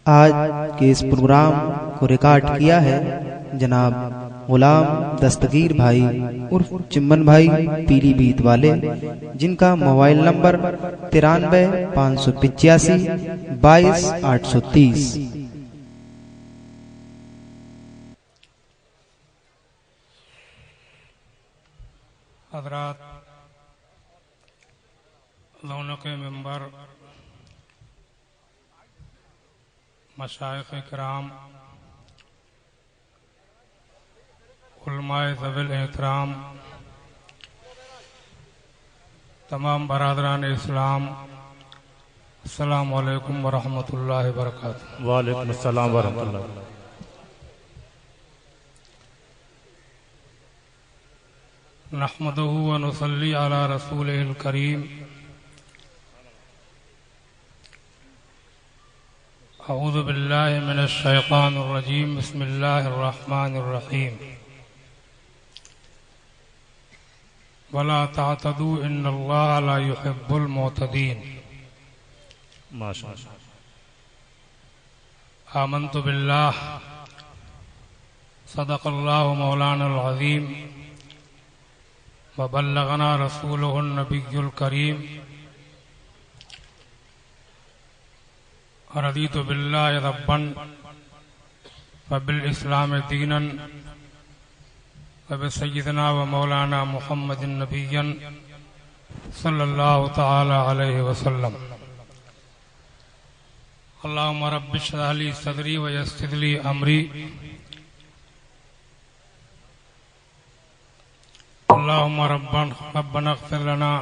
آج کے اس پروگرام کو ریکارڈ کیا ہے جناب غلام دستگیر بھائی عرف چمن بھائی پیلی بھیت والے، جن کا موبائل نمبر 93 585 22 830۔ حضرات، رونق منبر، مشائخ کرام، علماء ذوی الاحترام، تمام برادران اسلام، السلام علیکم ورحمۃ اللہ وبرکاتہ۔ وعلیکم السلام ورحمۃ اللہ۔ نحمدہ ونصلی علی رسولہ الکریم۔ اعوذ باللہ من الشیطان الرجیم، بسم اللہ الرحمن الرحیم۔ ولا تعتدوا ان اللہ لا يحب المعتدین۔ ماشاء اللہ۔ آمنت باللہ، صدق اللہ مولانا العظیم، وبلغنا رسولہ النبی الکریم، رضیت باللہ ربا وبالاسلام دینا وبسیدنا ومولانا محمد نبیا صلی اللہ تعالی علیہ وسلم۔ اللہم رب اشرح لی صدری ویسر لی امری، اللہم ربنا اغفر لنا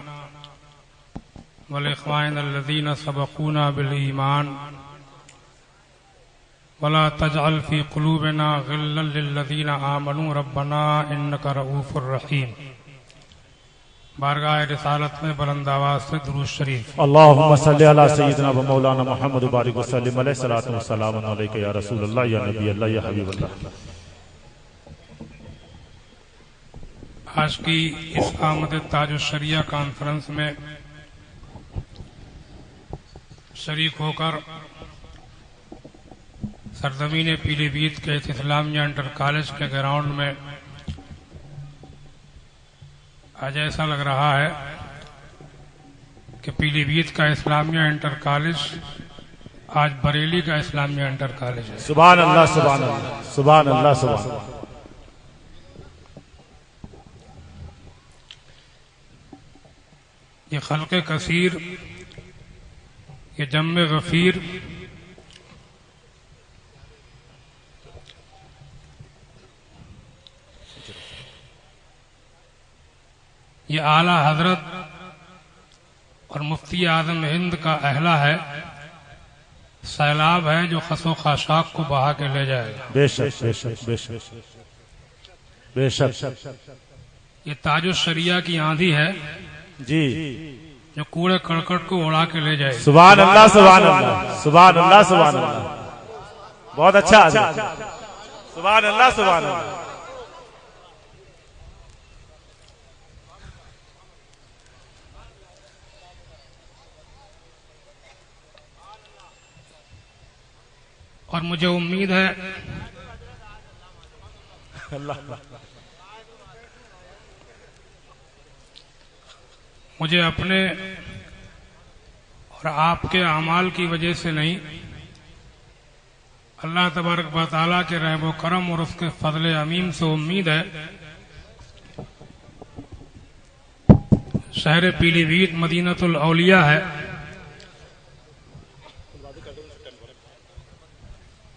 ولإخواننا الذین سبقونا بالایمان ولا تجعل في قلوبنا غلا للذین آمنوا ربنا انک رؤوف رحیم۔ بارگاہ رسالت میں بلند آواز سے درود شریف۔ اللہم صلی علی سیدنا و مولانا محمد وبارک وسلم علیہ الصلوۃ والسلام علیک یا رسول اللہ یا نبی اللہ یا حبیب اللہ۔ آج کی اس آمد تاج الشریعہ کانفرنس میں شریک ہو کر سرزمین پیلی بھیت کے اسلامیہ انٹر کالج کے گراؤنڈ میں آج ایسا لگ رہا ہے کہ پیلی بھیت کا اسلامیہ انٹر کالج آج بریلی کا اسلامیہ انٹر کالج ہے۔ سبحان اللہ، سبحان اللہ، سبحان اللہ، سبحان اللہ۔ یہ خلق کثیر، یہ جم غفیر، یہ اعلیٰ حضرت اور مفتی اعظم ہند کا اہلہ ہے، سیلاب ہے جو خس و خاشاک کو بہا کے لے جائے گا۔ بے شک، بے شک، بے شک، بے شک۔ یہ تاج الشریعہ کی آندھی ہے جی، جو کوڑے کرکٹ کو اڑا کے لے جائے گی۔ سبحان اللہ، سبحان اللہ، سبحان اللہ، سبحان اللہ۔ بہت اچھا، سبحان اللہ، سبحان اللہ۔ اور مجھے امید ہے مجھے اپنے اور آپ کے اعمال کی وجہ سے نہیں، اللہ تبارک و تعالیٰ کے رحم و کرم اور اس کے فضل عمیم سے امید ہے شہر پیلی بھیت مدینۃ الاولیاء ہے،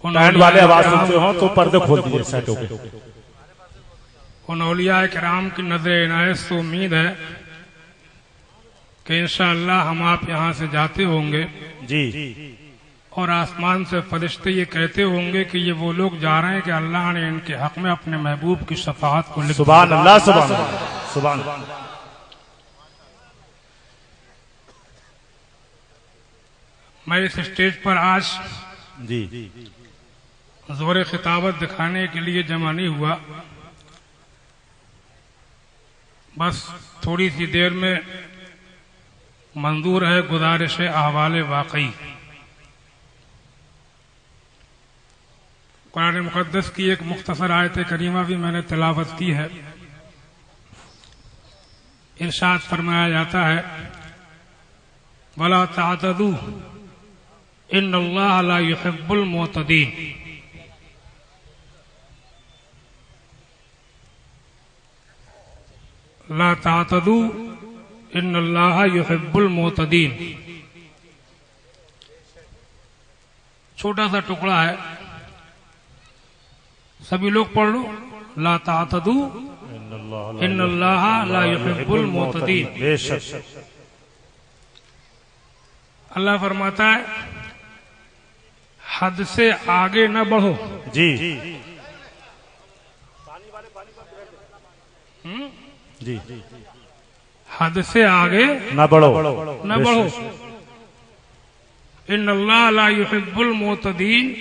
بینڈ والے آواز سنتے ہوں تو پردے کھول دیجئے سیٹوں کے۔ ان اولیاء کرام کی نظر عنایت سے امید ہے کہ انشاءاللہ ہم آپ یہاں سے جاتے ہوں گے جی، اور آسمان سے فرشتے یہ کہتے ہوں گے کہ یہ وہ لوگ جا رہے ہیں کہ اللہ نے ان کے حق میں اپنے محبوب کی شفاعت کو لکھ دیا۔ سبحان اللہ، سبحان اللہ، سبحان اللہ۔ میں اس اسٹیج پر آج جی، زور خطابت دکھانے کے لیے جمع نہیں ہوا، بس تھوڑی سی دیر میں منظور ہے گزارش احوال واقعی۔ قرآن مقدس کی ایک مختصر آیت کریمہ بھی میں نے تلاوت کی ہے. ارشاد فرمایا جاتا ہے وَلَا تَعْتَدُوا إِنَّ اللَّهَ لَا يُحِبُّ الْمُعْتَدِينَ. لا تعتدوا ان اللہ یحب المعتدین. چھوٹا سا ٹکڑا ہے, سبھی لوگ پڑھ لو. لا تعتدوا ان اللہ لا یحب المعتدین. بے شک اللہ فرماتا ہے حد سے آگے نہ بڑھو. جی جی حد سے آگے نہ بڑھو نہ بڑھو. ان اللہ لا یحب المعتدین.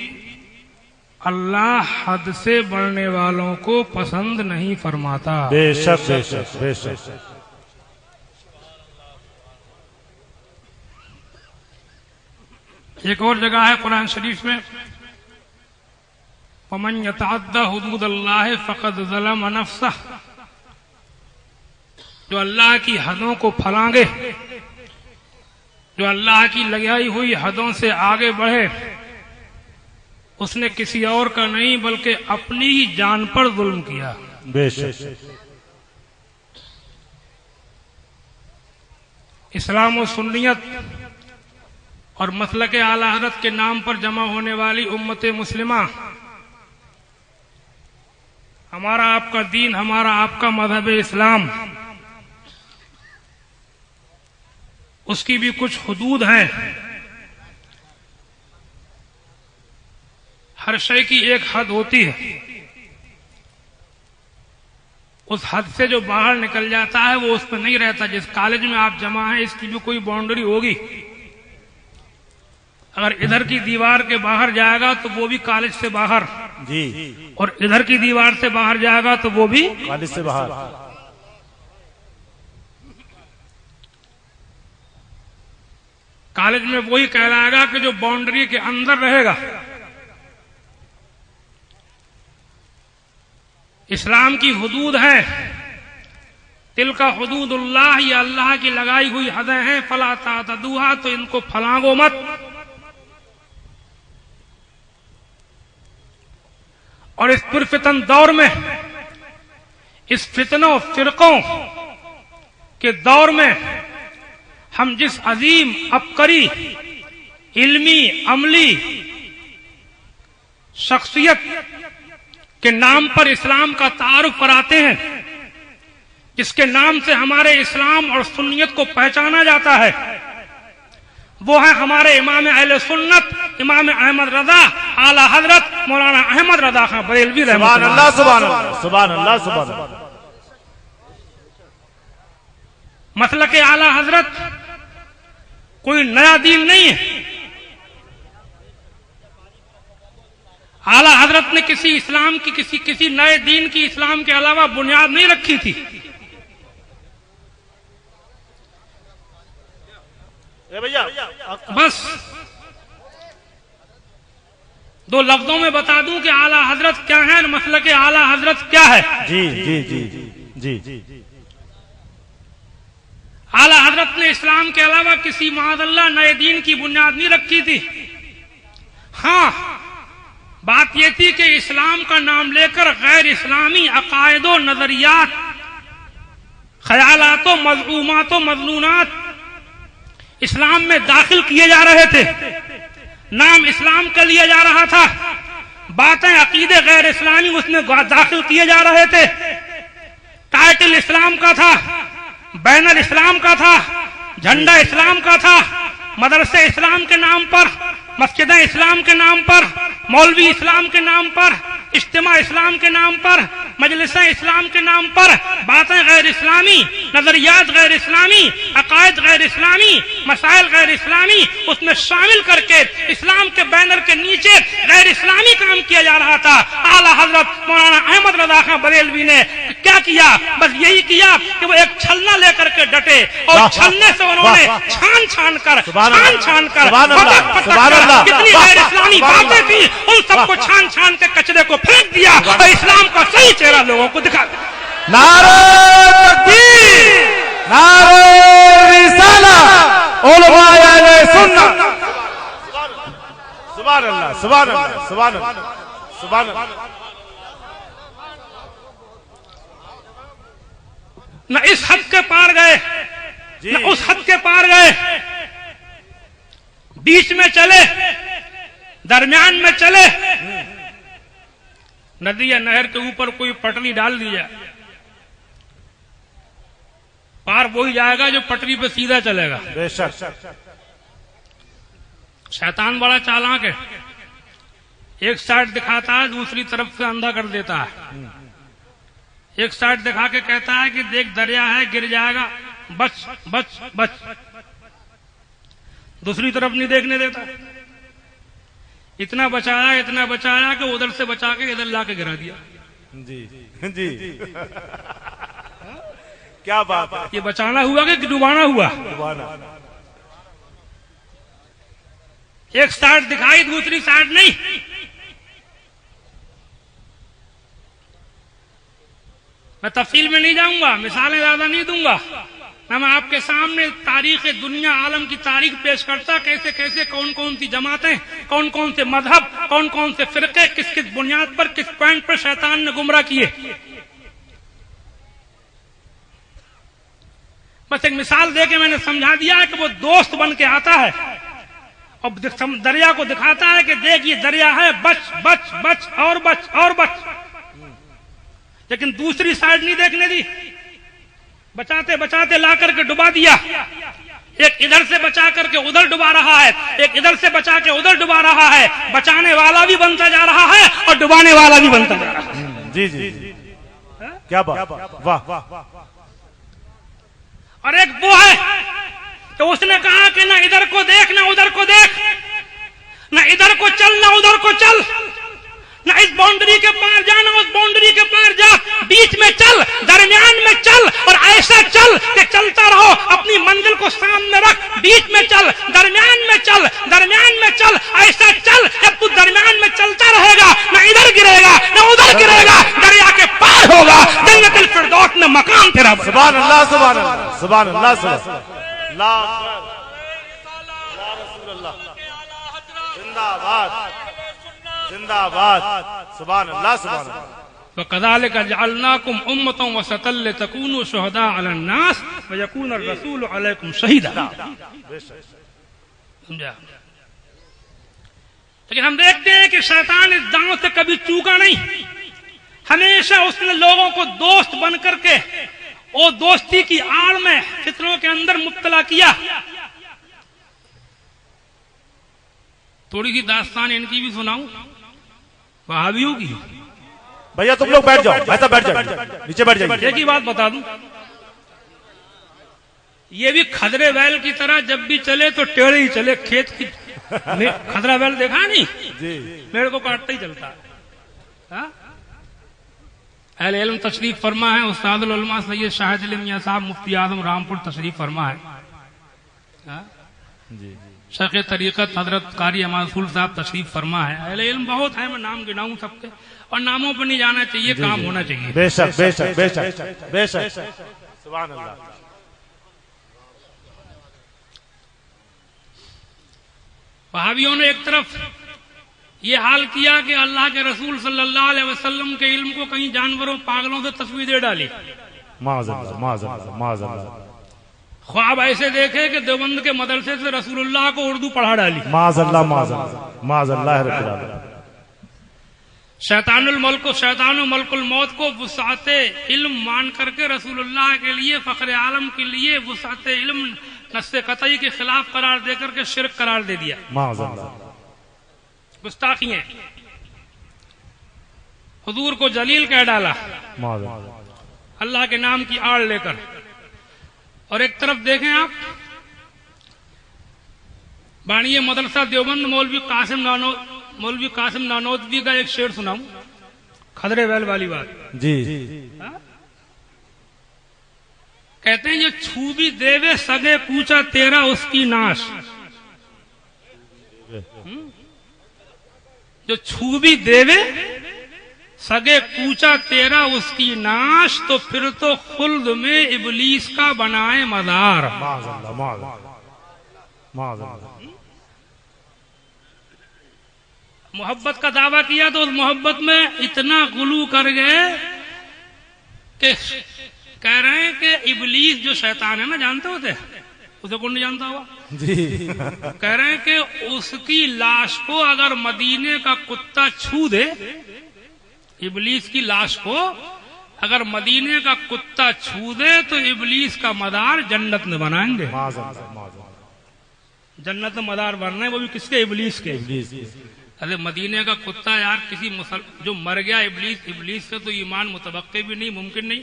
اللہ حد سے بڑھنے والوں کو پسند نہیں فرماتا. بے شک بے شک بے شک. ایک اور جگہ ہے قرآن شریف میں وَمَن يَتَعَدَّ حُدُودَ اللَّهِ فَقَدْ ظَلَمَ نَفْسَهُ. جو اللہ کی حدوں کو پھلانگے, جو اللہ کی لگائی ہوئی حدوں سے آگے بڑھے, اس نے کسی اور کا نہیں بلکہ اپنی ہی جان پر ظلم کیا. بے شک. اسلام و سنیت اور مسلک اعلی حضرت کے نام پر جمع ہونے والی امت مسلمہ, ہمارا آپ کا دین, ہمارا آپ کا مذہب اسلام, اس کی بھی کچھ حدود ہیں. ہر شے کی ایک حد ہوتی ہے. اس حد سے جو باہر نکل جاتا ہے وہ اس پہ نہیں رہتا. جس کالج میں آپ جمع ہیں اس کی بھی کوئی باؤنڈری ہوگی. اگر ادھر کی دیوار کے باہر جائے گا تو وہ بھی کالج سے باہر, جی, اور ادھر کی دیوار سے باہر جائے گا تو وہ بھی کالج سے باہر. کالج میں وہی کہلائے گا کہ جو باؤنڈری کے اندر رہے گا. اسلام کی حدود ہیں, تلک حدود اللہ, یہ اللہ کی لگائی ہوئی حدیں ہیں. فلا تعتدوها, تو ان کو پھلانگو مت. اور اس پرفتن دور میں, اس فتنوں فرقوں کے دور میں, ہم جس عظیم عبقری علمی عملی شخصیت کے نام پر اسلام کا تعارف کراتے ہیں, جس کے نام سے ہمارے اسلام اور سنیت کو پہچانا جاتا ہے, وہ ہے ہمارے امام اہل سنت امام احمد رضا اعلی حضرت مولانا احمد رضا خان بریلوی رحمۃ سبحان اللہ سبحان اللہ سبحان اللہ سبحان اللہ. مسلک اعلی حضرت کوئی نیا دین نہیں ہے. اعلی حضرت نے کسی اسلام کی کسی نئے دین کی اسلام کے علاوہ بنیاد نہیں رکھی تھی. بس دو لفظوں میں بتا دوں کہ اعلی حضرت کیا ہے, مسلک اعلی حضرت کیا ہے. جی جی جی جی. اعلی حضرت نے اسلام کے علاوہ کسی معاذ اللہ نئے دین کی بنیاد نہیں رکھی تھی. ہاں, بات یہ تھی کہ اسلام کا نام لے کر غیر اسلامی عقائد و نظریات, خیالات و مذمومات و مظنونات اسلام میں داخل کیے جا رہے تھے. نام اسلام کا لیا جا رہا تھا, باتیں عقیدے غیر اسلامی اس میں داخل کیے جا رہے تھے. ٹائٹل اسلام کا تھا, بینر اسلام کا تھا, جھنڈا اسلام کا تھا, مدرسے اسلام کے نام پر, مسجدیں اسلام کے نام پر, مولوی اسلام کے نام پر, اجتماع اسلام کے نام پر, مجلسیں اسلام کے نام پر, باتیں غیر اسلامی, نظریات غیر اسلامی, عقائد غیر اسلامی, مسائل غیر اسلامی اس میں شامل کر کے اسلام کے بینر کے نیچے غیر اسلامی کام کیا جا رہا تھا. اعلی حضرت مولانا احمد رضا خان بریلوی نے کیا کیا؟ بس یہی کیا کہ وہ ایک چھلنا لے کر کے ڈٹے, اور چھلنے سے انہوں نے چھان چھان کر کتنی غیر اسلامی باتیں تھی ان سب کو چھان چھان کے کچرے کو پھینک دیا اور اسلام کا صحیح چہرہ لوگوں کو دکھا دیا. نعرہ تکبیر، نعرہ رسالہ، علماء اہل سنت. سبحان اللہ، سبحان اللہ، سبحان اللہ، سبحان اللہ. نہ اس حد کے پار گئے نہ اس حد کے پار گئے، بیچ میں چلے، درمیان میں چلے. ندی یا نہر کے اوپر کوئی پٹری ڈال دی جائے، پار وہی جائے گا جو پٹری پہ سیدھا چلے گا. بے شک. شیطان بڑا چالاک ہے، ایک سائڈ دکھاتا ہے دوسری طرف سے اندھا کر دیتا ہے. ایک سائڈ دکھا کے کہتا ہے کہ دیکھ دریا ہے گر جائے گا، بچ بچ بچ. دوسری طرف نہیں دیکھنے دیتا. اتنا بچایا کہ ادھر سے بچا کے ادھر لا کے گرا دیا. جی جی، کیا بات ہے. یہ بچانا ہوا کہ ڈبانا ہوا؟ ایک سائڈ دکھائی دوسری سائڈ نہیں. میں تفصیل میں نہیں جاؤں گا، مثالیں زیادہ نہیں دوں گا. میں آپ کے سامنے تاریخ دنیا عالم کی تاریخ پیش کرتا، کیسے کیسے کون کون سی جماعتیں، کون کون سے مذہب، کون کون سے فرقے کس کس بنیاد پر کس پوائنٹ پر شیطان نے گمراہ کیے. بس ایک مثال دے کے میں نے سمجھا دیا کہ وہ دوست بن کے آتا ہے اور دریا کو دکھاتا ہے کہ دیکھ یہ دریا ہے، بچ بچ بچ اور بچ اور بچ. لیکن دوسری سائڈ نہیں دیکھنے دی، بچاتے بچاتے لا کر کے ڈبا دیا. ایک ادھر سے بچا کر کے ادھر ڈبا رہا ہے، ایک ادھر سے بچا کے ادھر ڈبا رہا ہے. بچانے والا بھی بنتا جا رہا ہے اور ڈبانے والا بھی بنتا جا رہا ہے. جی جی، کیا بات، واہ. اور ایک وہ ہے تو اس نے کہا کہ نہ ادھر کو دیکھ نہ ادھر کو دیکھ، نہ ادھر کو چل نہ ادھر کو چل، نہ اس باؤنڈری کے پار جا نہ اس باؤنڈری کے پار جا، بیچ میں چل، درمیان میں چل اور ایسا چل کہ چلتا رہو. اپنی منزل کو سامنے رکھ، بیچ میں چل، درمیان میں چل، درمیان میں چل، ایسا چل جب تو درمیان میں چلتا رہے گا نہ ادھر گرے گا نہ ادھر گرے گا، دریا کے پار ہوگا، جنت الفردوس میں مقام تیرا. سبحان اللہ، سبحان اللہ، سبحان اللہ، سبحان اللہ. زندہ باد، زندہ باد. سبحان اللہ، سبحان اللہ. وَكَذَلِكَ جَعَلْنَاكُمْ أُمَّةً وَسَطًا لِتَكُونُوا شُهَدَاءَ عَلَى النَّاسِ وَيَكُونَ الرَّسُولُ عَلَيْكُمْ شَهِيدًا. سمجھا؟ لیکن ہم دیکھتے ہیں کہ شیطان اس دعوت سے کبھی چوکا نہیں. ہمیشہ اس نے لوگوں کو دوست بن کر کے اور دوستی کی آڑ میں فتنوں کے اندر مبتلا کیا. تھوڑی سی داستان ان کی بھی سناؤں، وہابیوں کی. بھیا تم لوگ بیٹھ جاؤ، ایسا بیٹھ جاؤ، نیچے بیٹھ جاؤ. ایک ہی بات بتا دوں، یہ بھی کھدرے بیل کی طرح جب بھی چلے تو ٹیڑھے ہی چلے. کھیت کی کھدرا بیل دیکھا نہیں، میرے کو کاٹتا ہی چلتا ہے. اہل علم تشریف فرما ہے، استاد العلماء سید شاہد علم میاں صاحب مفتی اعظم رامپور تشریف فرما ہے. شیخ طریقت حضرت قاری احمد رسول صاحب تشریف فرما ہے. اہل علم بہت ہے، میں نام گناؤں سب کے، اور ناموں پہ نہیں جانا چاہیے، کام ہونا چاہیے. بے شک بے شک بے شک بے شک. سبحان اللہ. وہابیوں نے ایک طرف یہ حال کیا کہ اللہ کے رسول صلی اللہ علیہ وسلم کے علم کو کہیں جانوروں پاگلوں سے تشبیہ دے ڈالی. معاذ اللہ، معاذ اللہ، معاذ اللہ. خواب ایسے دیکھے کہ دیوبند کے مدرسے سے رسول اللہ کو اردو پڑھا ڈالی. معاذ اللہ، معاذ اللہ، معاذ اللہ رب العالمین. شیطان ملک الموت کو وسعت علم مان کر کے رسول اللہ کے لیے، فخر عالم کے لیے وسعت علم نص قطعی کے خلاف قرار دے کر کے شرک قرار دے دیا. معاذ اللہ. گستاخی ہیں. حضور کو جلیل کہہ ڈالا معاذ اللہ. اللہ کے نام کی آڑ لے کر. اور ایک طرف دیکھیں آپ، بانی مدرسہ دیوبند مولوی قاسم نانوتوی کا ایک شعر سناؤں، کھدرے ویل والی بات. جی. کہتے ہیں یہ چھوبی دیوے سگے کوچا تیرا اس کی ناش. جو چھو بھی دیوے سگے کوچا تیرا اس کی ناش، تو پھر تو خلد میں ابلیس کا بنائے مدار۔ معاذ اللہ، معاذ اللہ، معاذ اللہ۔ محبت کا دعویٰ کیا تو اس محبت میں اتنا غلو کر گئے کہ کہہ رہے ہیں کہ ابلیس جو شیطان ہے نا، جانتے ہوتے اسے کون نہیں جانتا ہوا؟ جی کہہ رہے ہیں کہ اس کی لاش کو اگر مدینے کا کتا چھو دے، ابلیس کی لاش کو اگر مدینے کا کتا چھو دے تو ابلیس کا مدار جنت میں بنائیں گے۔ معاذ اللہ، معاذ اللہ۔ جنت میں مدار بننا ہے، وہ بھی کس کے؟ ابلیس کے۔ ابلیس کی۔ ارے مدینے کا کتا یار، کسی جو مر گیا ابلیس سے تو ایمان متوقع بھی نہیں، ممکن نہیں،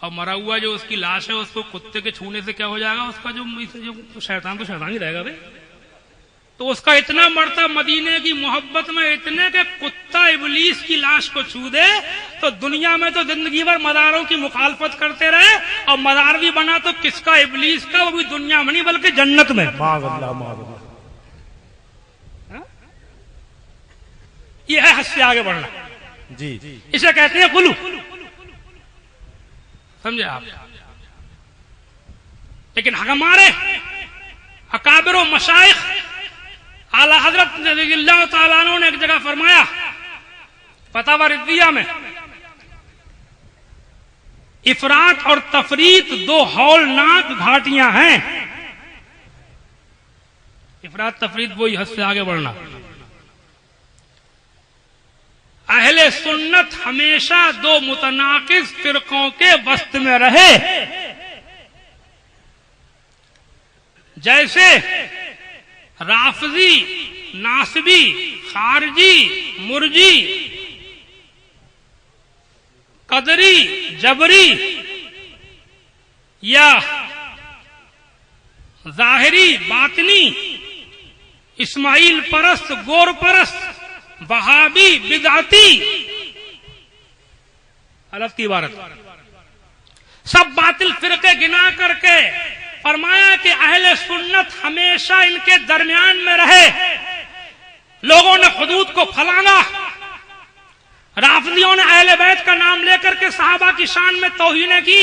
اور مرا ہوا جو اس کی لاش ہے اس کو کتے کے چھونے سے کیا ہو جائے گا؟ اس کا جو شیطان تو شیطان ہی رہے گا بھائی۔ تو اس کا اتنا مرتا مدینے کی محبت میں اتنے کہ کتا ابلیس کی لاش کو چھو دے تو دنیا میں تو زندگی بھر مداروں کی مخالفت کرتے رہے، اور مدار بھی بنا تو کس کا؟ ابلیس کا، وہ بھی دنیا میں نہیں بلکہ جنت میں۔ معاذ اللہ، معاذ اللہ۔ یہ ہے حد سے آگے بڑھنا، جی اسے کہتے ہیں غلو، سمجھے آپ؟ لیکن ہمارے اکابر و مشائخ اعلی حضرت رضی اللہ تعالیٰ عنہ نے ایک جگہ فرمایا فتاوی رضویہ میں، افراط اور تفریط دو ہولناک گھاٹیاں ہیں۔ افراط تفریط وہی حد سے آگے بڑھنا۔ اہل سنت ہمیشہ دو متناقض فرقوں کے وسط میں رہے، جیسے رافضی، ناصبی، خارجی، مرجی، قدری، جبری یا ظاہری باطنی، اسماعیل پرست، گور پرست، وہابی، بدعتی، الگ کی عبارت، سب باطل فرقے گنا کر کے فرمایا کہ اہل سنت ہمیشہ ان کے درمیان میں رہے۔ لوگوں نے حدود کو پھلانگا، رافضیوں نے اہل بیت کا نام لے کر کے صحابہ کی شان میں توہینیں کی،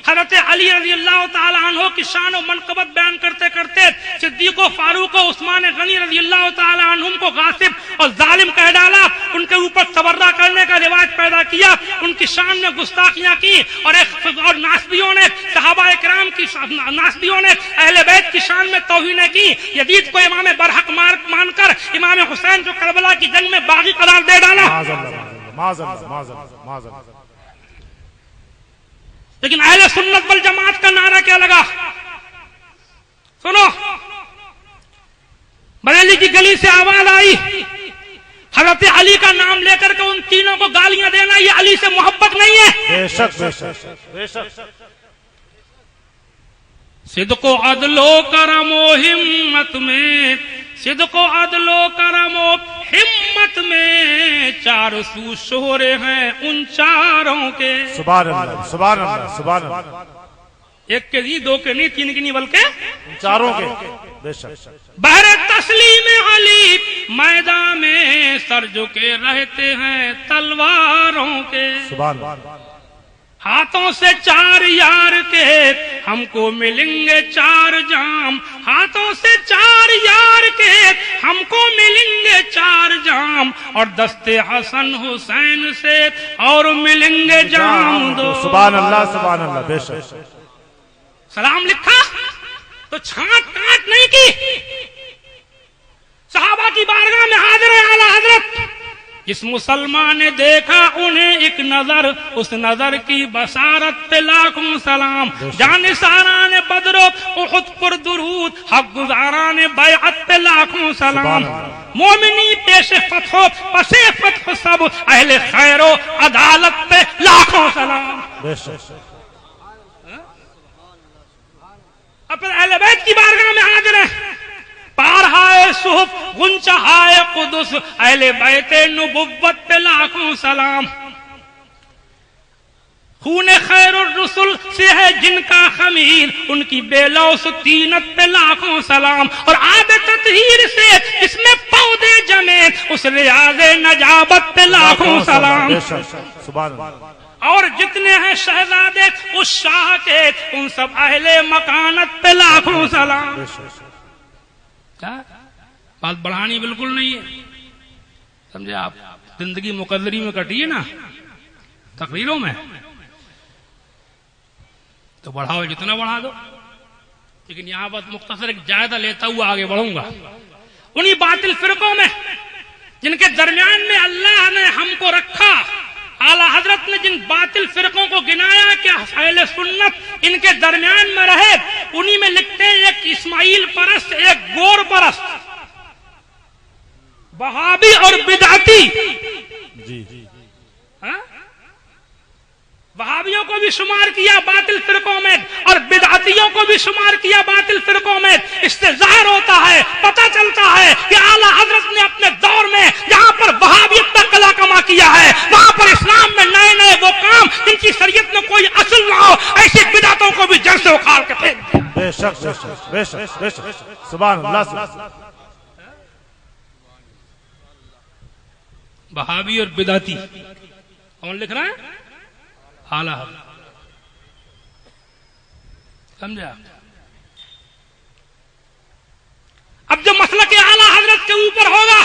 حضرت علی رضی اللہ تعالی عنہ کی شان و منقبت بیان کرتے کرتے صدیق و فاروق و عثمان غنی رضی اللہ تعالی عنہم کو غاصب اور ظالم کہہ ڈالا، ان کے اوپر تبرہ کرنے کا رواج پیدا کیا، ان کی شان میں گستاخیاں کی، اور ناسبیوں نے صحابہ اکرام کی، ناسبیوں نے اہل بیت کی شان میں توہینیں کی، یزید کو امام برحق مان کر امام حسین جو کربلا کی جنگ میں باغی قرار دے ڈالا۔ معاذ اللہ، معاذ اللہ، معاذ اللہ۔ لیکن اہل سنت والجماعت کا نعرہ کیا لگا؟ سنو، بریلی کی گلی سے آواز آئی، حضرت علی کا نام لے کر کے ان تینوں کو گالیاں دینا یہ علی سے محبت نہیں ہے۔ بے شک، بے شک، بے شک۔ صدق و عدل و کرم و ہمت میں، صدق و عدل و کرم و ہمت میں، چار سو شہرے ہیں ان چاروں کے۔ سبحان اللہ، سبحان اللہ، سبحان اللہ۔ ایک کے نہیں، دو کے نہیں، تین کے نہیں، بلکہ چاروں کے۔ بے شک۔ بہر تسلیم علی میدان میں سر جھکے رہتے ہیں تلواروں کے۔ سبحان اللہ۔ ہاتھوں سے چار یار کے ہم کو ملیں گے چار جام، ہاتھوں سے چار یار کے ہم کو ملیں گے چار جام، اور دستے حسن حسین سے اور ملیں گے جام دو۔ سبحان اللہ، سبحان اللہ، بے شک۔ سلام لکھا تو چھانٹ کاٹ نہیں کی، صحابہ کی بارگاہ میں حاضر ہے اعلی حضرت۔ جس مسلمان نے دیکھا انہیں ایک نظر، اس نظر کی بصارت پہ لاکھوں سلام۔ جانثاران بدر و احد پر درود، حق گزاران بیعت پہ لاکھوں سلام۔ مومنی پیش فتح و پس فتح سب، اہل خیر و عدالت پہ لاکھوں سلام۔ بے شک۔ اب پھر اہل بیت کی بارگاہ میں حاضر ہیں، پارہائے صحف غنچہائے قدس، اہل بیت نبوت پہ لاکھوں سلام۔ خون خیر الرسل سے ہے جن کا خمیر، ان کی بے لوث طینت پہ لاکھوں سلام، اور آب تطہیر سے اس میں پودے جمے اس ریاض نجابت پہ لاکھوں سلام، سبحان اللہ، اور جتنے ہیں شہزادے اس شاہ کے ان سب اہل مکانت پہ لاکھوں سلام۔ کیا بات بڑھانی بالکل نہیں ہے، سمجھے آپ؟ زندگی مقدری میں کٹی ہے نا تقریروں میں، تو بڑھاؤ جتنا بڑھا دو، لیکن یہاں بس مختصر ایک جائزہ لیتا ہوا آگے بڑھوں گا۔ انہی باطل فرقوں میں جن کے درمیان میں اللہ نے ہم کو رکھا، اعلی حضرت نے جن باطل فرقوں کو گنایا کہ اہل سنت ان کے درمیان میں رہے، انہی میں لکھتے ہیں ایک اسماعیل پرست، ایک گور پرست، وہابی اور بدعتی، وہابیوں کو بھی شمار کیا باطل فرقوں میں اور بدعتیوں کو بھی شمار کیا باطل فرقوں میں۔ اس سے ظاہر ہوتا ہے، پتہ چلتا ہے کہ اعلی حضرت نے اپنے دور میں جہاں پر وہابیت پر کلا کما کیا ہے، وہاں پر اسلام میں نئے نئے وہ کام جن کی شریعت میں کوئی اصل نہ ہو، ایسی بدعتوں کو بھی جڑ سے اکھاڑ کے پھینک دیا۔ بے شک بے شک بے شک بے شک، سبحان اللہ۔ وہابی اور بدعتی کون لکھ رہا ہے؟ اعلی حضرت، سمجھا؟ اب جو مسلک اعلی حضرت کے اوپر ہوگا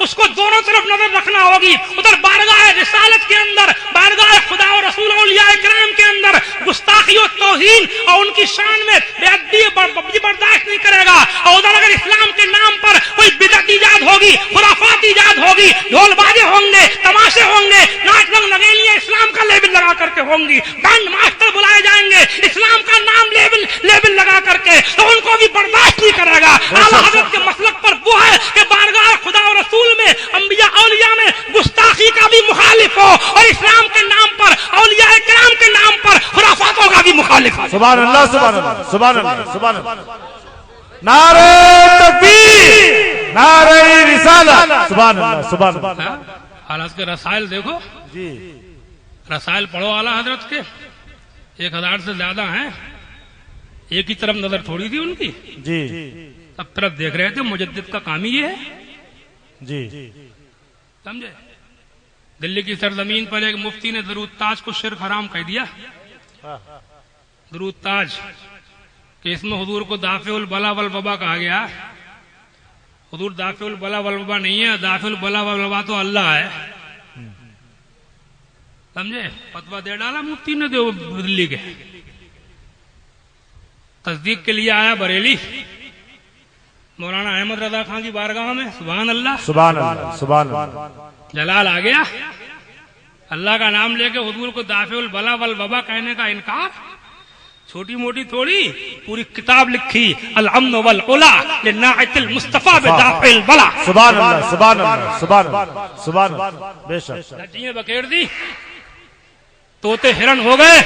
اس کو دونوں طرف نظر رکھنا ہوگی، ادھر بارگاہ رسالت کے اندر، بارگاہ خدا و رسول اولیاء کرام کے اندر گستاخی و توہین اور ان کی شان میں بے ادبی برداشت نہیں کرے گا، اور ادھر اگر اسلام کے نام پر کوئی بدعت ایجاد ہوگی، خرافات ایجاد ہوگی، ڈھول بازے ہوں گے، تماشے ہوں گے، ناچ رنگ نگیلیاں اسلام کا لیبل لگا کر کے ہوں گی، بینڈ ماسٹر بلائے جائیں گے اسلام کا نام لیبل لگا کر کے، تو ان کو بھی برداشت نہیں کرے گا۔ اعلی حضرت کے مسلک پر وہ ہے کہ بارگاہ خدا و رسول میں، انبیاء اولیاء میں گستاخی کا بھی مخالف ہو، اور اسلام کے نام پر، اولیاء کرام کے نام پر خرافاتوں کا بھی مخالف ہو۔ سبحان اللہ سبحان اللہ سبحان اللہ سبحان اللہ، نعرہ تکبیر، نعرہ رسالت، سبحان اللہ سبحان اللہ۔ حالات کے رسائل دیکھو جی، رسائل پڑھو اعلی حضرت کے، 1000 سے زیادہ ہیں، ایک ہی طرف نظر تھوڑی تھی ان کی، جی سب طرف دیکھ رہے تھے۔ مجدد کا کام ہی یہ ہے، جی، سمجھے؟ دلی کی سرزمین پر ایک مفتی نے درود تاج کو شرک حرام کہہ دیا۔ درود تاج کہ اس میں حضور کو دافع البلا والوبا کہا گیا۔ حضور دافع البلا والوبا نہیں ہے، دافع البلا والوبا تو اللہ ہے، سمجھے؟ فتویٰ دے ڈالا مفتی نے دلی کے، تصدیق کے لیے آیا بریلی مولانا احمد رضا خان کی بارگاہ میں، سبحان اللہ سبحان اللہ سبحان اللہ، جلال آ گیا، اللہ کا نام لے کے حضور کو دافع البلا والوبا کہنے کا انکار، چھوٹی موٹی تھوڑی، پوری کتاب لکھی الامن والعلا للناعت المصطفى بدافع البلا، سبحان اللہ سبحان اللہ سبحان اللہ سبحان اللہ، بے شک دھجیاں بکھیر دی، طوطے ہرن ہو گئے،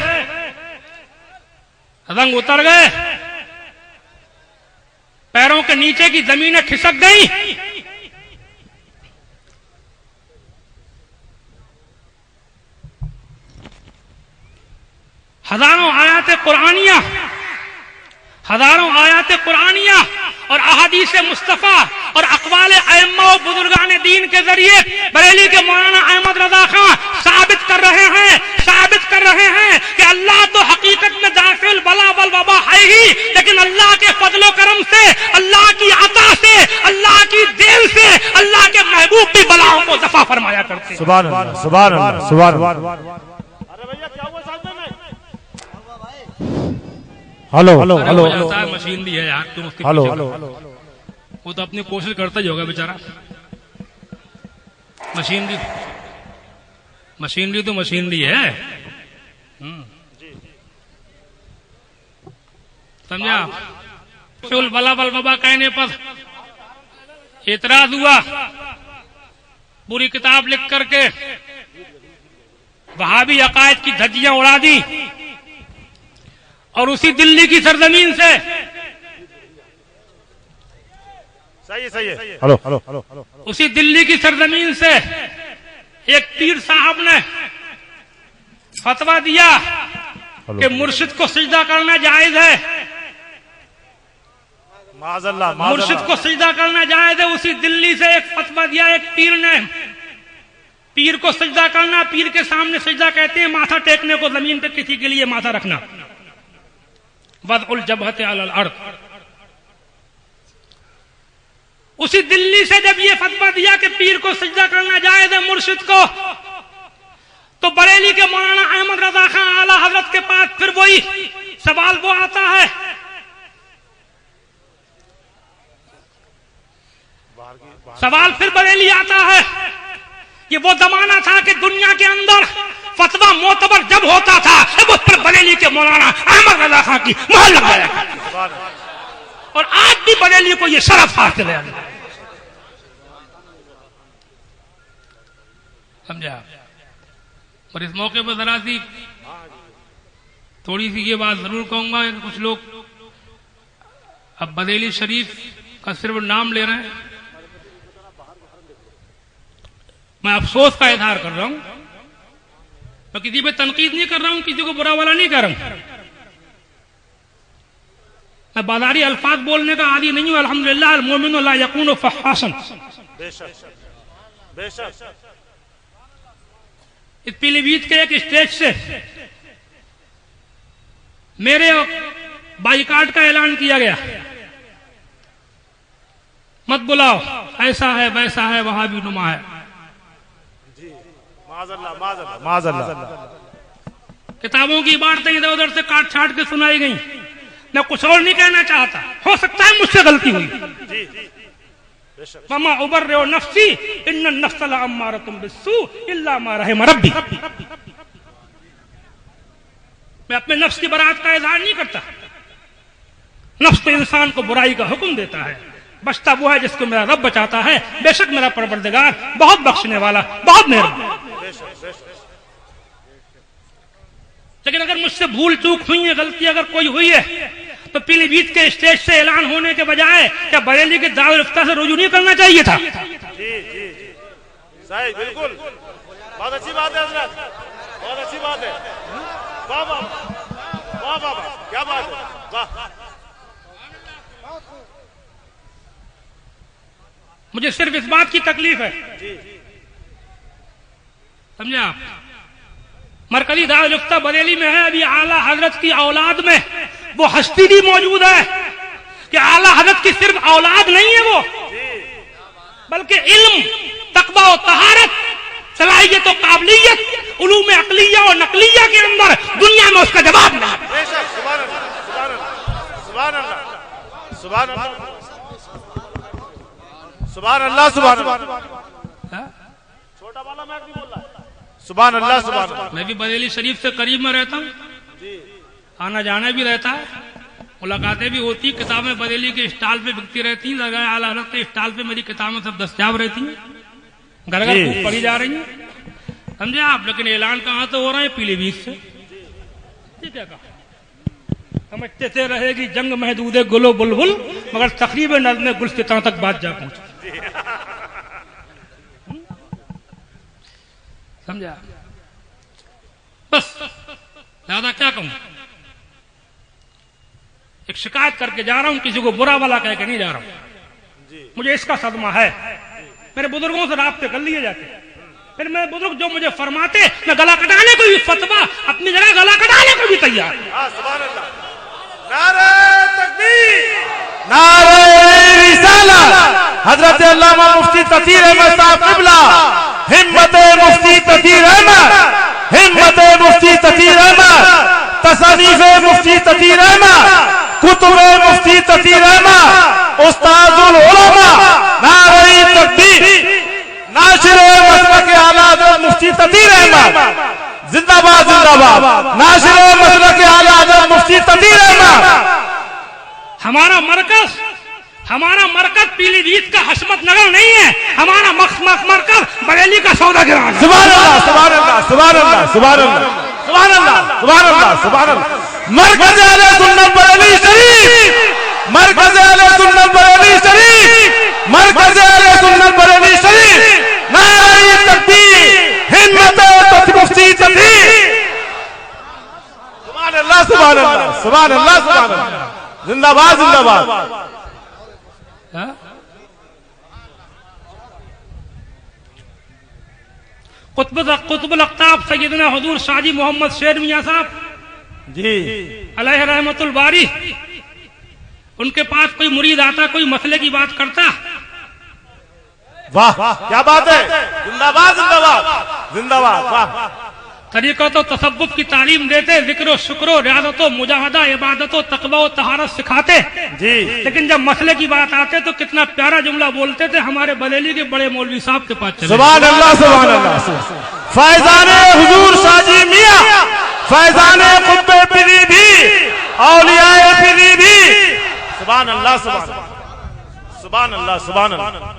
رنگ اتر گئے، پیروں کے نیچے کی زمینیں کھسک گئی، ہزاروں آیات قرآنیہ اور احادیث مصطفیٰ اور اقوال ائمہ و بزرگان دین کے ذریعے بریلی کے مولانا احمد رضا خان ثابت کر رہے ہیں کہ اللہ تو حقیقت میں دافع البلا والوبا ہے ہی، لیکن اللہ کے فضل و کرم سے، اللہ کی عطا سے، اللہ کی دین سے اللہ کے محبوب بھی بلاؤں کو دفع فرمایا کرتے ہیں۔ سبحان اللہ سبحان اللہ سبحان اللہ۔ ہلو مشین بھی ہے یار، تم اس کی ہلو پیچھے ہلو کرو۔ وہ تو اپنی کوشش کرتا ہی ہوگا بیچارہ، مشینری تو مشینری ہے، سمجھا؟ البلا والوبا کہنے پر اعتراض ہوا، پوری کتاب لکھ کر کے وہابی عقائد کی دھجیاں اڑا دی، اور اسی دلی کی سرزمین سے صحیح ہے، ہلو اسی دلی کی سرزمین سے ایک پیر صاحب نے فتوا دیا کہ مرشد کو سجدہ کرنا جائز ہے، معاذ اللہ، مرشد کو سجدہ کرنا جائز ہے، اسی دلی سے ایک فتوا دیا ایک پیر نے، پیر کو سجدہ کرنا، پیر کے سامنے سجدہ کہتے ہیں ماتھا ٹیکنے کو، زمین پہ کسی کے لیے ماتھا رکھنا، وضع الجبہۃ علی الارض۔ اسی دلی سے جب یہ فتوا دیا کہ پیر کو سجدہ کرنا جائز ہے مرشد کو، تو بریلی کے مولانا احمد رضا خان اعلی حضرت کے پاس پھر وہی سوال وہ آتا ہے، سوال پھر بریلی آتا ہے۔ یہ وہ زمانہ تھا کہ دنیا کے اندر فتویٰ معتبر جب ہوتا تھا اس پر بریلی کے مولانا احمد رضا خان کی مہر لگایا گیا، اور آج بھی بریلی کو یہ شرف حاصل ہے، سمجھا؟ اور اس موقع پر ذرا سی تھوڑی سی یہ بات ضرور کہوں گا کہ کچھ لوگ اب بریلی شریف کا صرف نام لے رہے ہیں، میں افسوس کا اظہار کر رہا ہوں، میں کسی پہ تنقید نہیں کر رہا ہوں، کسی کو برا والا نہیں کر رہا ہوں، میں بازاری الفاظ بولنے کا عادی نہیں ہوں، الحمدللہ المومن لا یکون فحاشا، بے شک اس پیلی بھیت کے ایک اسٹیج سے میرے بائیکاٹ کا اعلان کیا گیا، مت بلاؤ، ایسا ہے ویسا ہے وہاں بھی نما ہے، معاذ اللہ، کتابوں کی عبارتیں ادھر ادھر سے کاٹ چھاٹ کے سنائی گئیں، میں کچھ اور نہیں کہنا چاہتا، ہو سکتا ہے مجھ سے غلطی ہوئی، وما ابرئ نفسی ان النفس لامارۃ بالسوء الا ما رحم ربی، میں اپنے نفس کی برات کا اظہار نہیں کرتا، نفس تو انسان کو برائی کا حکم دیتا ہے، بچتا وہ ہے جس کو میرا رب بچاتا ہے، بے شک میرا پروردگار بہت بخشنے والا، بہت مہربان۔ لیکن اگر مجھ سے بھول چوک ہوئی ہے، غلطی اگر کوئی ہوئی ہے، تو پیلی بھیت کے اسٹیج سے اعلان ہونے کے بجائے کیا بریلی کے دارالفتہ سے رجوع نہیں کرنا چاہیے تھا؟ صحیح، بالکل، بہت اچھی بات ہے حضرت، بہت اچھی بات ہے، واہ واہ واہ واہ، کیا بات ہے، واہ۔ مجھے صرف اس بات کی تکلیف ہے، سمجھے آپ، مرکزی دارالفتہ بریلی میں ہے، ابھی اعلیٰ حضرت کی اولاد میں وہ ہستی بھی موجود ہے کہ اعلیٰ حضرت کی صرف اولاد نہیں ہے وہ، بلکہ علم، تقویٰ و طہارت، صلاحیت و قابلیت، علوم عقلیہ و نقلیہ کے اندر دنیا میں اس کا جواب نہیں۔ سبحان اللہ، سبحان اللہ، سبحان اللہ، سبحان اللہ، سبحان اللہ، چھوٹا والا میں نہیں بول رہا، سبحان اللہ، سبحان اللہ۔ میں بھی بریلی شریف سے قریب میں رہتا ہوں، آنا جانا بھی رہتا ہے، ملاقاتیں بھی ہوتی، کتابیں بریلی کے اسٹال پہ بکتی رہتی ہیں، درگاہ اعلیٰ حضرت کے اسٹال پہ میری کتابیں سب دستیاب رہتی ہیں، گھر گھر خوب پڑھی جا رہی ہیں، سمجھے آپ؟ لیکن اعلان کہاں سے ہو رہا ہے؟ پیلی بھیت سے، ٹھیک ہے، سمجھتے تھے رہے گی جنگ محدود گلو بلبل، مگر تقریب نظم گلستان تک بات جا پہنچی، سمجھا؟ بس زیادہ کیا کہوں، ایک شکایت کر کے جا رہا ہوں، کسی کو برا والا کہہ کے نہیں جا رہا ہوں، مجھے اس کا صدمہ ہے، میرے بزرگوں سے رابطے کر لیے جاتے، پھر میں بزرگ جو مجھے فرماتے میں گلا کٹانے کو بھی فتویٰ اپنی جگہ گلا کٹانے کو بھی تیار ہوں۔ سبحان اللہ، نعرہ تکبیر، نعرہ رسالت، حضرت علامہ مفتی تقی احمد صاحب قبلہ، ہمت مفتی تقی احمد، ہمت مفتی تقی احمد، تصانیف مفتی تقی احمد، کتب مفتی تقی احمد، استاد العلماء، نعرہ تکبیر، ناشر مسلک اعلیٰ حضرت مفتی تقی احمد، زندہ باد زندہ باد، ناشر مسلک اعلیٰ حضرت مفتی تقی احمد۔ ہمارا مرکز پیلی بھیت کا حشمت نگر نہیں ہے، ہمارا مرکز بریلی کا سوداگران ہے۔ سبحان اللہ، سبحان اللہ، سبحان اللہ، سبحان اللہ، سبحان اللہ، سبحان اللہ، سبحان اللہ۔ مرکز اہل سنت بریلی شریف، مرکز اہل سنت بریلی شریف، مرکز اہل سنت بریلی شریف، نعرہ تکبیر، ہمت مفتی تقی، سبحان اللہ سبحان اللہ. زندہ باد زندہ باد. قطب الاقطاب سیدنا حضور شاہجی محمد شیر میاں صاحب جی علیہ رحمت الباری، ان کے پاس کوئی مرید آتا، کوئی مسئلے کی بات کرتا، واہ کیا بات ہے. زندہ باد زندہ باد زندہ باد. واہ. طریقت و تصوف کی تعلیم دیتے، ذکر و شکر و ریاضت و مجاہدہ، عبادت و تقوی و طہارت سکھاتے، جی لیکن جب مسئلے کی بات آتے تو کتنا پیارا جملہ بولتے تھے ہمارے بریلی کے بڑے مولوی صاحب کے پاس چلے. سبحان اللہ سبحان اللہ. فیضان حضور شاہجی میاں، فیضان قطب پیری بھی، اولیاء پیری بھی. سبحان اللہ سبحان اللہ سبحان اللہ سبحان اللہ.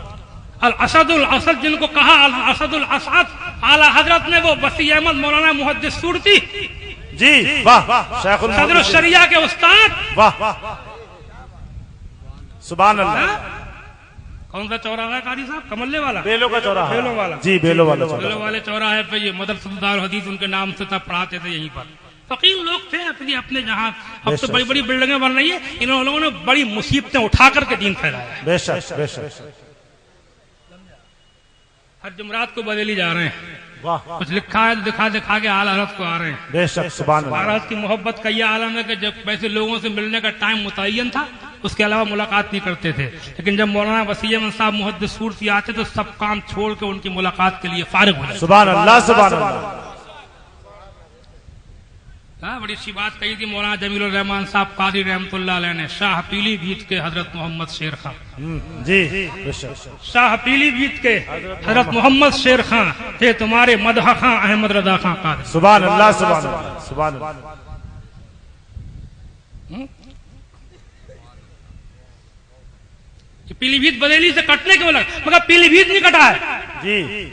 الاسد الاسد جن کو کہا الاسد الاسد، اعلیٰ حضرت نے وہ وسیع احمد مولانا محدث صورتی جی واہ شیخ صدر الشریعہ کے استاد. واہ سبحان اللہ. کون سا چوراہا ہے قاری صاحب؟ کملے والا، بیلو کا چوراہا. بیلوں والا. جی بیلو والا بیلوں چوراہا. والے چوراہے پہ یہ مدرسہ دار حدیث ان کے نام سے تب پڑھاتے تھے یہیں پر. فقیر لوگ تھے اپنے جہاں. اب تو بڑی بڑی بلڈنگیں بن رہی ہیں، ان لوگوں نے بڑی مصیبتیں اٹھا کر کے دین پھیلایا. بے شک بے شک. ہر جمعرات کو بدلی جا رہے ہیں، واہ کچھ لکھا ہے دکھا دکھا کے اعلیٰ حضرت کو آ رہے ہیں. بے شک سبحان اللہ. حضرت کی محبت کا یہ عالم ہے کہ جب ویسے لوگوں سے ملنے کا ٹائم متعین تھا، اس کے علاوہ ملاقات نہیں کرتے تھے، لیکن جب مولانا وسیع احمد صاحب محدث صورتی آتے تو سب کام چھوڑ کے ان کی ملاقات کے لیے فارغ ہو جاتے. سبحان اللہ سبحان اللہ. بڑی اچھی بات کہی تھی مولانا جمیل الرحمان صاحب قاضی رحمۃ اللہ علیہ نے. شاہ پیلی بھیت کے حضرت محمد شیر خان، جی بے شک. شاہ پیلی بھیت کے حضرت محمد شیر خان تھے تمہارے مدح خاں احمد رضا خان قاضی. سبحان اللہ سبحان اللہ سبحان اللہ. پیلی بھیت بریلی سے کٹنے کے لگا، مگر پیلی بھیت نہیں کٹا ہے. جی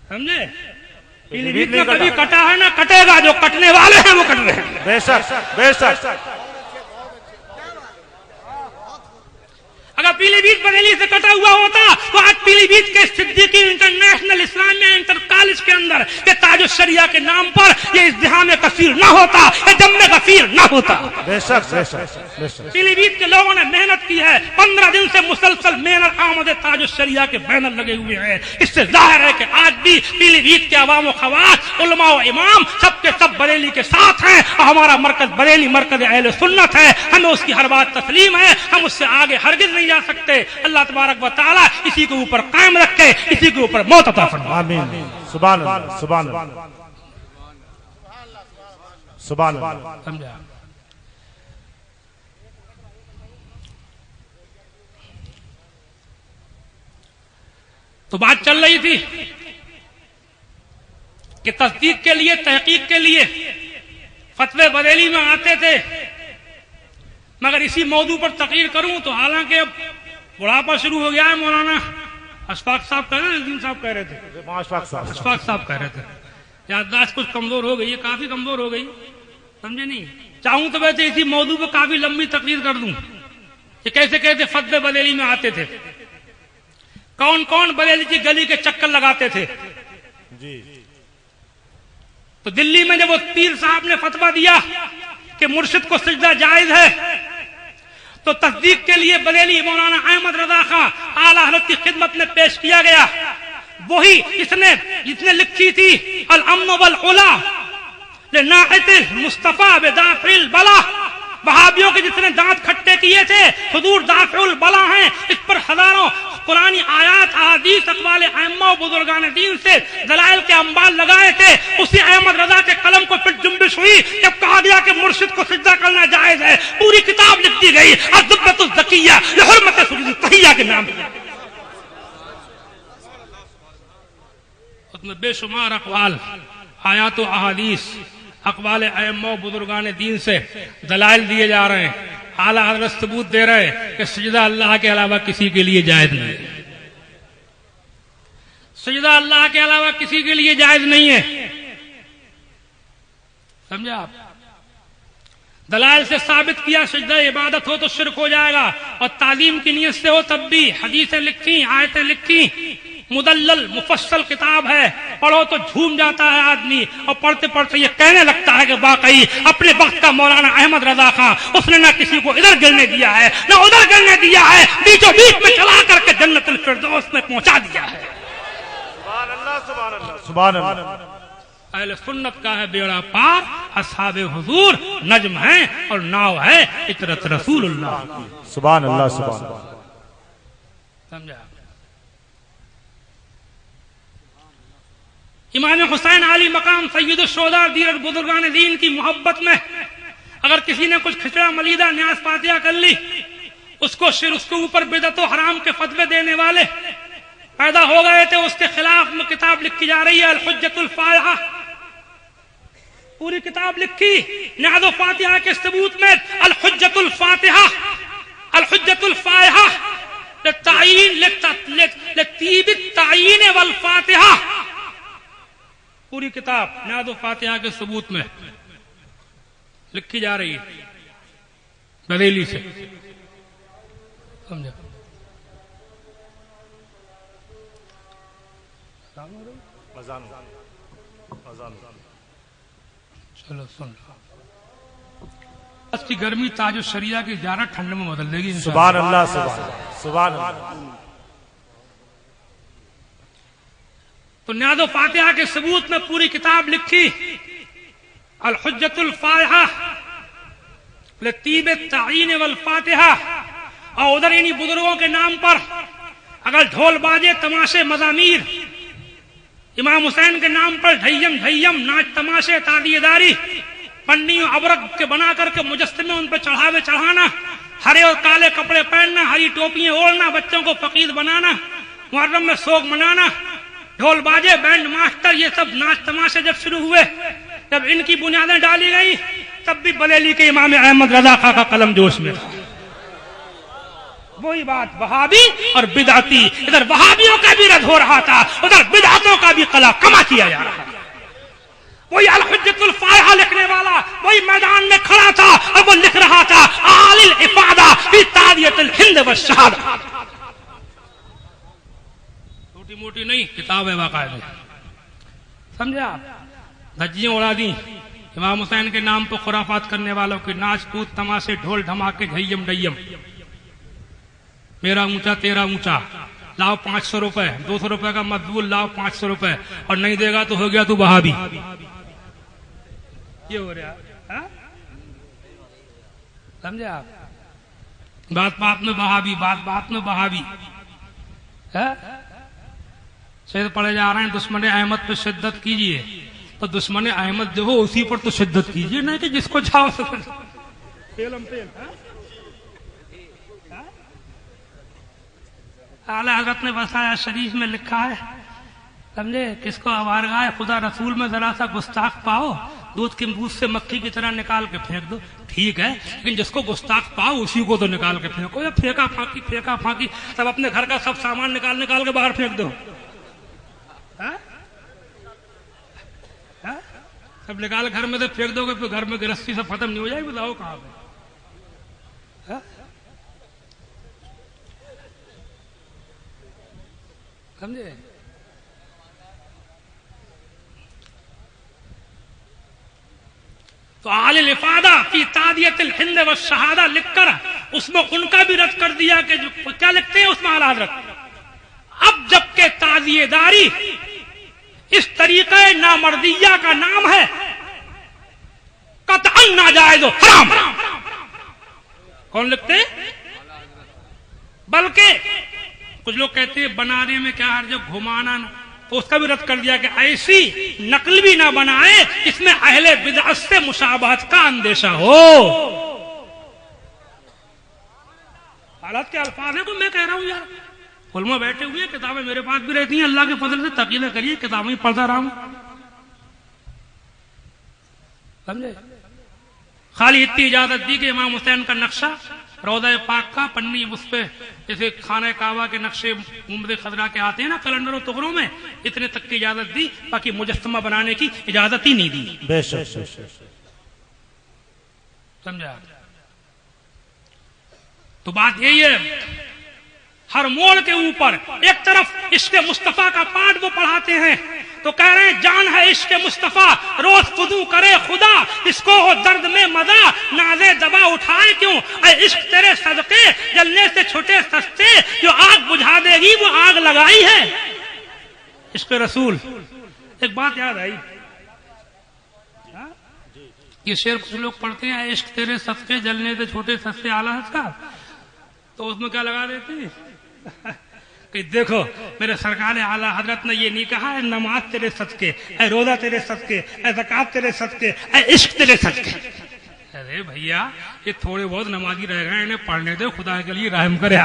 سمجھے؟ پیلی بھیت نہ کبھی کٹا ہے نہ کٹے گا. جو کٹنے والے ہیں وہ کٹ رہے ہیں. بے شک بے شک. اگر پیلی بھیت بریلی سے کٹا ہوا ہوتا تو آج پیلی بھیت کے صدیقی انٹرنیشنل اسلامیہ انٹر کالج کے اندر یہ تاج الشریعہ کے نام پر یہ ازدحام کثیر نہ ہوتا، یہ جم غفیر نہ ہوتا. بے شک بے شک بے شک. پیلی بھیت کے لوگوں نے محنت کی ہے، 15 دن سے مسلسل محنت. آمد تاج الشریعہ کے بینر لگے ہوئے ہیں. اس سے ظاہر ہے کہ آج بھی پیلی بھیت کے عوام و خواص، علماء و امام سب کے سب بریلی کے ساتھ ہیں، اور ہمارا مرکز بریلی مرکز اہل سنت ہے. ہمیں اس کی ہر بات تسلیم ہے، ہم اس سے آگے ہرگز نہیں جا سکتے. اللہ تبارک و تعالیٰ اسی کے اوپر قائم رکھے، اسی کے اوپر موت عطا فرمائے. آمین. سبحان اللہ سبحان اللہ سبحان اللہ. سمجھا؟ تو بات چل رہی تھی کہ تصدیق کے لیے، تحقیق کے لیے فتوے بریلی میں آتے تھے، مگر اسی موضوع پر تقریر کروں تو حالانکہ اب بڑھاپا شروع ہو گیا ہے. مولانا اشفاق صاحب کہہ رہے ہیں، صاحب کہہ رہے تھے، اشفاق صاحب کہہ رہے تھے یادداشت کچھ کمزور ہو گئی ہے، کافی کمزور ہو گئی. سمجھے نہیں؟ چاہوں تو ویسے اسی موضوع پہ کافی لمبی تقریر کر دوں کہ کیسے کیسے فتوے بریلی میں آتے تھے، کون کون بریلی کی گلی کے چکر لگاتے تھے. تو دلی میں جب وہ پیر صاحب نے فتویٰ دیا کہ مرشد کو سجدہ جائز ہے، تو تصدیق کے لیے بریلی مولانا احمد رضا خان اعلیٰ حضرت کی خدمت میں پیش کیا گیا. وہی جس نے لکھی تھی الامن والعلا لناعت المصطفیٰ بدافع البلا. وہابیوں کے جتنے دانت کھٹے کیے تھے حضور دافع البلا ہیں. اس پر ہزاروں قرآنی آیات، احادیث، اقوال ائمہ و بزرگان دین سے دلائل کے انبال لگائے تھے. اسی احمد رضا کے قلم کو پھر جنبش ہوئی جب کہا گیا کہ مرشد کو سجدہ کرنا جائز ہے. پوری کتاب لکھ دی گئی الزبدۃ الزکیہ لحرمت سجود التحیہ کے نام سے. اس میں بے شمار اقوال، آیات و احادیث، اقوال ائمہ و بزرگان دین سے دلائل دیے جا رہے ہیں. اعلیٰ حضرت ثبوت دے رہے ہیں کہ سجدہ اللہ کے علاوہ کسی کے لیے جائز نہیں ہے. سجدہ اللہ کے علاوہ کسی کے لیے جائز نہیں ہے. سمجھا آپ؟ دلائل سے ثابت کیا سجدہ عبادت ہو تو شرک ہو جائے گا، اور تعلیم کی نیت سے ہو تب بھی. حدیثیں لکھی، آیتیں لکھی، مدلل مفصل کتاب ہے، پڑھو تو جھوم جاتا ہے آدمی، اور پڑھتے پڑھتے یہ کہنے لگتا ہے کہ واقعی اپنے وقت کا مولانا احمد رضا خان، اس نے نہ کسی کو ادھر گرنے دیا ہے نہ ادھر گرنے دیا ہے، بیچوں بیچ میں چلا کر کے جنت الفردوس میں پہنچا دیا ہے۔ سبحان اللہ سبحان اللہ سبحان اللہ۔ اہل سنت کا ہے بیڑا پار، اصحاب حضور نجم ہے اور ناؤ ہے اطرت رسول اللہ۔ سبحان اللہ سبحان اللہ۔ سمجھا؟ امام حسین علی مقام سید الشہداء دیرت بزرگان دین کی محبت میں اگر کسی نے کچھ کھچڑا ملیدہ نیاز فاتحہ کر لی، اس کو اوپر بدعت و حرام کے فتوے دینے والے پیدا ہو گئے تھے، اس کے خلاف میں کتاب لکھی جا رہی ہے الحجۃ الفائحہ، پوری کتاب لکھی نیاز و فاتحہ کے ثبوت میں، الحجۃ الفاتحہ الحجۃ الفائحہ لطیب التعیین والفاتحہ، پوری کتاب نیاز و فاتحہ کے ثبوت میں لکھی جا رہی ہے بریلی سے، سمجھا؟ چلو سن لو، اس کی گرمی تاج الشریعہ کی زیارت ٹھنڈ میں بدل دے گی سبحان اللہ سبحان اللہ سبحان اللہ۔ تو نیاز و فاتحہ کے ثبوت میں پوری کتاب لکھی الحجۃ الفائحہ لطیب التعیین والفاتحہ، اور ادھر انہی بزرگوں کے نام پر اگر ڈھول باجے تماشے مزامیر، امام حسین کے نام پر ڈھیم ڈھیم ناچ تماشے تعدیے داری، پنیوں ابرق کے بنا کر کے مجسمے ان پہ چڑھاوے چڑھانا، ہرے اور کالے کپڑے پہننا، ہری ٹوپیاں اوڑھنا، بچوں کو فقیر بنانا، محرم میں سوگ منانا، ڈھول باجے بینڈ ماسٹر، یہ سب ناچ تماشے جب شروع ہوئے، جب ان کی بنیادیں ڈالی گئی، تب بھی بریلی کے امام احمد رضا خان کا قلم جوش میں تھا۔ وہی بات وہابی اور بدعتی، ادھر وہابیوں کا بھی رد ہو رہا تھا، ادھر بدعتوں کا بھی قلع کما کیا جا رہا تھا۔ وہی الحجۃ الفائحہ لکھنے والا وہی میدان میں کھڑا تھا اور وہ لکھ رہا تھا آل الافادہ فی تعدیۃ الہند والشہادہ، چھوٹی موٹی نہیں کتاب ہے باقاعدہ، سمجھا؟ دھجیاں اڑا دی امام حسین کے نام پر خرافات کرنے والوں کی، ناچ کود تماشے ڈھول دھماکے جھیم ڈھیم، میرا اونچا تیرا اونچا، لاؤ 500 روپے، 200 روپے کا مقبول لاؤ 500 روپے، اور نہیں دے گا تو ہو گیا تو وہابی، یہ ہو رہا ہے، سمجھے آپ؟ بات بات میں وہابی، بات بات میں وہابی، شہید پڑے جا رہے ہیں دشمن احمد پہ شدت کیجئے، تو دشمن احمد جو ہو اسی پر تو شدت کیجئے، نہیں کہ جس کو چاہو اعلی حضرت نے وصایا شریف میں لکھا ہے، سمجھے؟ کس کو بارگاہ خدا رسول میں ذرا سا گستاخ پاؤ، دودھ کی بوند سے مکھی کی طرح نکال کے پھینک دو، ٹھیک ہے، لیکن جس کو گستاخ پاؤ اسی کو تو نکال کے پھینکو، یا پھینکا پھانکی سب اپنے گھر کا سب سامان نکال کے باہر پھینک دو، سب نکال گھر میں سے پھینک دو گے، پھر گھر میں گرستی سب ختم نہیں ہو جائے گی، بتاؤ کہاں پہ؟ سمجھے؟ تو آل الافادہ فی تعدیۃ الہند والشہادہ لکھ کر اس میں ان کا بھی رد کر دیا کہ جو کیا لکھتے ہیں اس میں اعلی حضرت، اب جبکہ تعزیے داری اس طریقے نامردیہ کا نام ہے، قطعا ناجائز و حرام۔ کون لکھتے ہیں؟ بلکہ کچھ لوگ کہتے ہیں بنانے میں کیا حرج ہے، گھمانا، تو اس کا بھی رد کر دیا کہ ایسی نقل بھی نہ بنائے اس میں اہل بدعت سے مشابہت کا اندیشہ ہو۔ حالات کے الفاظ ہیں کو میں کہہ رہا ہوں یار، علماء بیٹھے ہوئے ہیں، کتابیں میرے پاس بھی رہتی ہیں، اللہ کے فضل سے تقیہ کریے، کتابیں پڑھتا رہا ہوں، سمجھے؟ خالی اتنی اجازت دی کہ امام حسین کا نقشہ روضہ پاک کا پنی اس پہ جیسے خانہ کعبہ کے نقشے گنبد خضرا کے آتے ہیں نا کلندر و تغروں میں، اتنے تک کی اجازت دی، باقی مجسمہ بنانے کی اجازت ہی نہیں دی۔ بے شک سمجھا؟ تو بات یہی ہے ہر موڑ کے اوپر ایک طرف عشق مصطفیٰ کا پاٹ وہ پڑھاتے ہیں تو کہہ رہے ہیں جان ہے عشق مصطفیٰ روز فضو کرے خدا اس کو ہو درد میں مزہ نازے دبا اٹھائے کیوں اے عشق تیرے صدقے جلنے سے چھوٹے سستے جو آگ بجھا دے گی وہ آگ لگائی ہے. عشق رسول. ایک بات یاد آئی, یہ شعر کچھ لوگ پڑھتے ہیں عشق تیرے صدقے جلنے سے چھوٹے سستے اعلیٰ کا, تو اس میں کیا لگا دیتے ہیں کہ دیکھو میرے سرکار اعلیٰ حضرت نے یہ نہیں کہا ہے نماز تیرے صدقے, اے روزہ تیرے صدقے, اے زکوٰۃ تیرے صدقے, اے عشق تیرے صدقے. ارے بھیا یہ تھوڑے بہت نمازی رہ گئے انہیں پڑھنے دے, خدا کے لیے رحم کرے.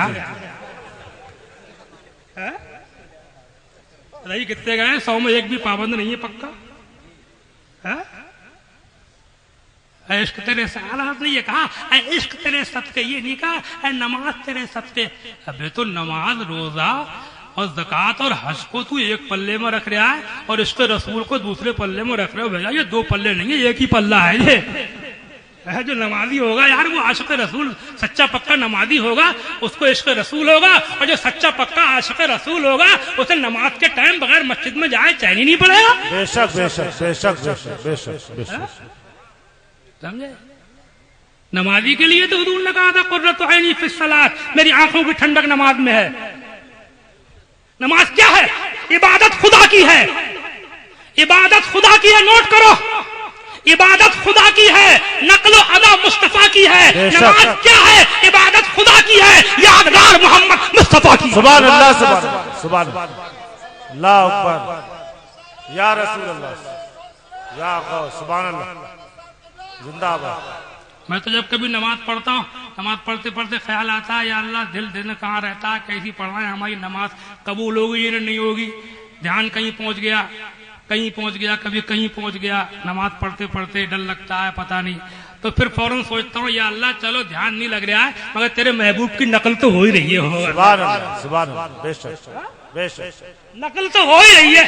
رہی کتنے گئے 100 میں ایک بھی پابند نہیں ہے پکا. اے عشق تیرے سالات نے یہ کہا اے عشق تیرے صدقے, یہ نہیں کہا اے نماز تیرے صدقے. ابھی تو نماز روزہ اور زکوٰۃ اور حج کو تو ایک پلے میں رکھ رہا ہے اور عشق رسول کو دوسرے پلے میں رکھ رہے ہو. بھیا یہ 2 پلے نہیں ہے, ایک ہی پلہ ہے. یہ جو نمازی ہوگا یار وہ عاشق رسول سچا پکا نمازی ہوگا, اس کو عشق رسول ہوگا, اور جو سچا پکا عاشق رسول ہوگا اسے نماز کے ٹائم بغیر مسجد میں جائے چین ہی نہیں پڑے گا. بے شک بے شک بے شک بے شک بے شک بے شک. سمجھے؟ نمازی کے لیے تو حضور نے کہا تھا قرۃ عینی فی الصلاۃ, میری آنکھوں کی ٹھنڈک نماز میں ہے. نماز کیا ہے؟ عبادت خدا کی ہے, عبادت خدا کی ہے. نوٹ کرو, عبادت خدا کی ہے, نقل و ادا مصطفیٰ کی ہے. نماز کیا ہے؟ عبادت خدا کی ہے, یادگار محمد مصطفیٰ کی. سبحان اللہ سبحان اللہ سبحان اللہ, اللہ اکبر یا رسول اللہ یا غوث, سبحان اللہ زندہ باد. میں تو جب کبھی نماز پڑھتا ہوں, نماز پڑھتے پڑھتے خیال آتا ہے یا اللہ دل کہاں رہتا ہے, کیسی پڑھ رہے ہیں, ہماری نماز قبول ہوگی یا نہیں ہوگی. دھیان کہیں پہنچ گیا, کہیں پہنچ گیا, کبھی کہیں پہنچ گیا. نماز پڑھتے پڑھتے ڈر لگتا ہے پتہ نہیں, تو پھر فوراً سوچتا ہوں یا اللہ چلو دھیان نہیں لگ رہا ہے مگر تیرے محبوب کی نقل تو ہو ہی رہی ہے. سبحان اللہ سبحان اللہ, بے شک بے شک, نقل تو ہو ہی رہی ہے.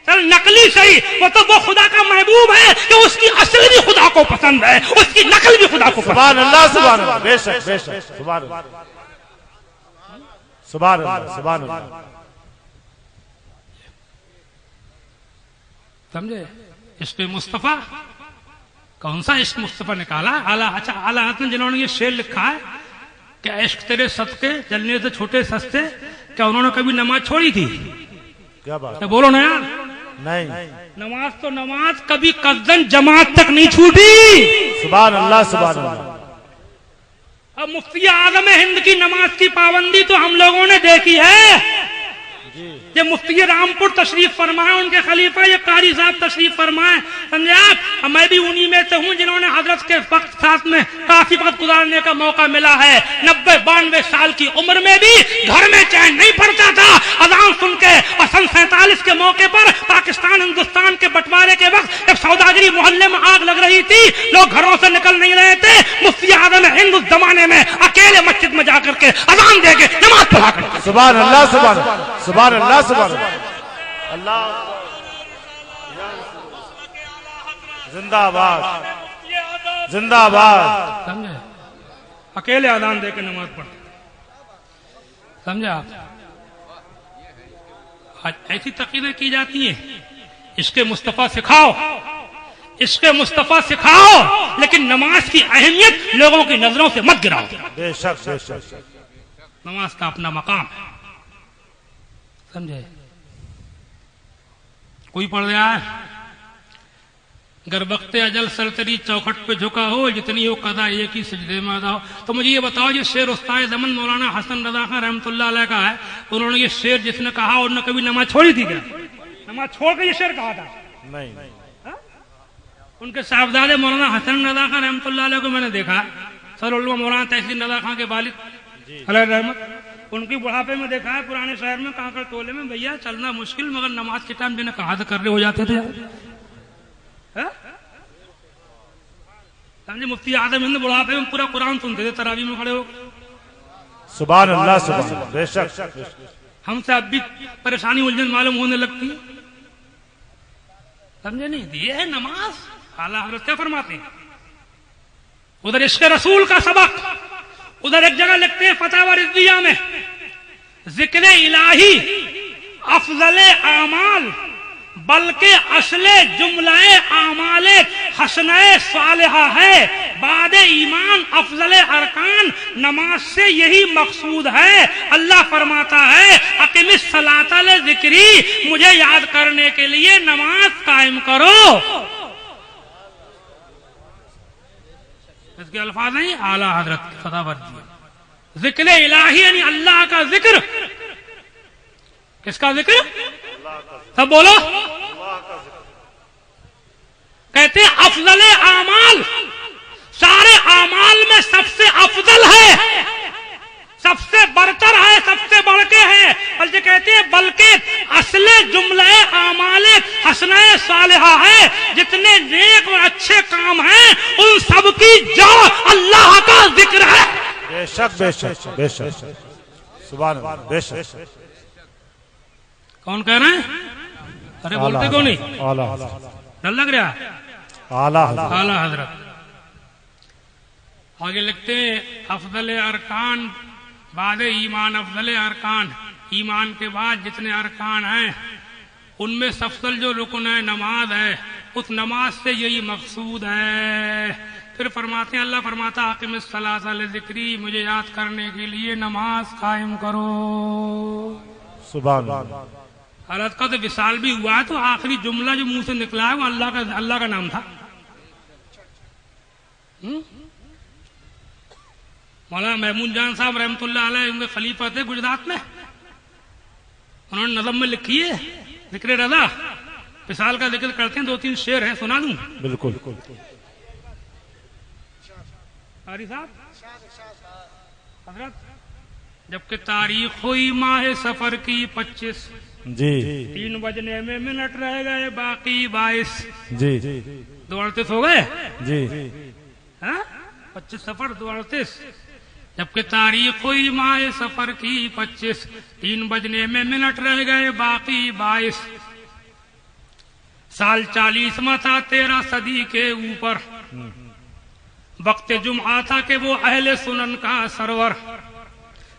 چل نقلی صحیح, وہ تو وہ خدا کا محبوب ہے کہ اس کی اصل بھی خدا کو پسند ہے, اس کی نقل بھی خدا کو پسند ہے. سبحان اللہ سبحان اللہ, بے شک بے شک, سبحان اللہ سبحان اللہ سبحان اللہ. سمجھے؟ عشق مصطفیٰ کون سا عشق مصطفیٰ نکالا. اعلیٰ حضرت نے جنہوں نے یہ شعر لکھا ہے کہ عشق تیرے صدقے جلنے سے چھوٹے سستے, کیا انہوں نے کبھی نماز چھوڑی تھی؟ کیا بات, بولو نا یار. نہیں. نماز تو نماز کبھی قصدن جماعت تک نہیں چھوٹی. سبحان اللہ سبحان اللہ. اب مفتی اعظم ہند کی نماز کی پابندی تو ہم لوگوں نے دیکھی ہے. یہ مفتی رامپور تشریف فرمائے, ان کے خلیفہ یہ قاری صاحب تشریف فرمائے. سمجھے آپ, میں بھی انہی میں سے ہوں جنہوں نے حضرت کے وقت ساتھ میں کافی وقت گزارنے کا موقع ملا ہے. 90-92 سال کی عمر میں بھی گھر میں چین نہیں پڑتا تھا. اذان سن کے اور سن 47 کے موقع پر پاکستان ہندوستان کے بٹوارے کے وقت ایک سوداگری محلے میں آگ لگ رہی تھی, لوگ گھروں سے نکل نہیں رہے تھے. مفتی اعظم ہند اس زمانے میں اکیلے مسجد میں جا کر کے اذان دے کے نماز پڑھا کر. سبحان اللہ سبحان اللہ سبحان اللہ سبحان اللہ. زندہ باد زندہ باد. سمجھے؟ اکیلے اذان دے کے نماز پڑھتے. سمجھا؟ ایسی تقریریں کی جاتی ہیں, عشق مصطفیٰ سکھاؤ, عشق مصطفیٰ سکھاؤ, لیکن نماز کی اہمیت لوگوں کی نظروں سے مت گراؤ. بے شک بے شک. نماز کا اپنا مقام ہے. سمجھے؟ کوئی پڑھ رہا ہے گر وقت اجل سرتری چوکھٹ پہ جھکا ہو, جتنی ہو قضا ایک ہی سجدے میں ادا ہو. تو مجھے یہ بتاؤ, یہ شعر استاد زمن مولانا حسن رضا خان رحمۃ اللہ علیہ کا ہے, انہوں نے یہ شعر جس نے کہا انہوں نے کبھی نماز چھوڑی تھی کیا؟ نماز چھوڑ کے یہ شعر کہا تھا؟ نہیں. ان کے صاحبزادے مولانا حسن رضا خان رحمۃ اللہ علیہ کو میں نے دیکھا, سر علماء مولانا تحسین رضا خان کے والد علیہ رحمت, ان کی بڑھاپے میں دیکھا ہے پرانے شہر میں کانکڑ ٹولے میں, بھیا چلنا مشکل مگر نماز کے ٹائم جنہیں کہا کر رہے ہو جاتے تھے. سمجھے؟ مفتی اعظم ہند بڑھاپے میں پورا قرآن سنتے تھے تراویح میں کھڑے ہو. سبحان اللہ سبحان اللہ, بے شک. ہم سے اب بھی پریشانی الجھن معلوم ہونے لگتی ہے. سمجھے نہیں؟ یہ ہے نماز. اعلیٰ حضرت کیا فرماتے ہیں, ادھر عشق رسول کا سبق, ادھر ایک جگہ لکھتے ہیں فتاوی رضویہ میں ذکر الہی افضل اعمال بلکہ اصل جملہ اعمال حسنہ صالحہ ہے. بعد ایمان افضل ارکان نماز سے یہی مقصود ہے. اللہ فرماتا ہے اقم الصلاۃ لذکری، مجھے یاد کرنے کے لیے نماز قائم کرو. اس کے الفاظ ہیں اعلیٰ حضرت کی خطابت دی. ذکر الہی یعنی اللہ کا ذکر. کس کا ذکر؟ سب بولو. کہتے ہیں افضل اعمال، سارے اعمال میں سب سے افضل ہے، سب سے برتر ہے، سب سے بڑھ کے ہے. بلکہ کہتے ہیں بلکہ اصل جملہ اعمال حسنہ صالحہ ہے. جتنے نیک اور اچھے کام ہیں ان سب کی جڑ اللہ کا ذکر ہے. بے شک بے شک بے شک، سبحان اللہ، بے شک. کون کہہ رہے ہیں؟ ارے بولتے کیوں نہیں؟ اعلیٰ ڈر لگ رہا ہے؟ اعلیٰ حضرت. اعلیٰ حضرت. آگے لکھتے ہیں افضل ارکان بعد ایمان. افضل ارکان، ایمان کے بعد جتنے ارکان ہیں ان میں افضل جو رکن ہے نماز ہے. اس نماز سے یہی مقصود ہے. پھر فرماتے ہیں، اللہ فرماتا اقم الصلاۃ لذکری، مجھے یاد کرنے کے لیے نماز قائم کرو. سبحان اللہ. حضرت کا تو وصال بھی ہوا ہے تو آخری جملہ جو منہ سے نکلا ہے وہ اللہ کا نام تھا. مولانا محمود جان صاحب رحمۃ اللہ علیہ ان کے خلیفہ تھے گجرات میں. انہوں نے نظم میں لکھی ہے ذکر رضا. وصال کا ذکر کرتے ہیں، 2-3 شعر ہیں، سنا دوں؟ بالکل. قاری صاحب حضرت، جبکہ تاریخ ہوئی ماہ سفر کی 25، جی 3 بجنے میں منٹ رہ گئے باقی 22. جی 2:38 ہو گئے. جی 25 سفر 2:38. جبکہ تاریخ ہوئی ماہ سفر کی 25، 3 بجنے میں منٹ رہ گئے باقی 22. سال 40واں تھا 13 صدی کے اوپر. وقت جمعہ تھا کہ وہ اہل سنن کا سرور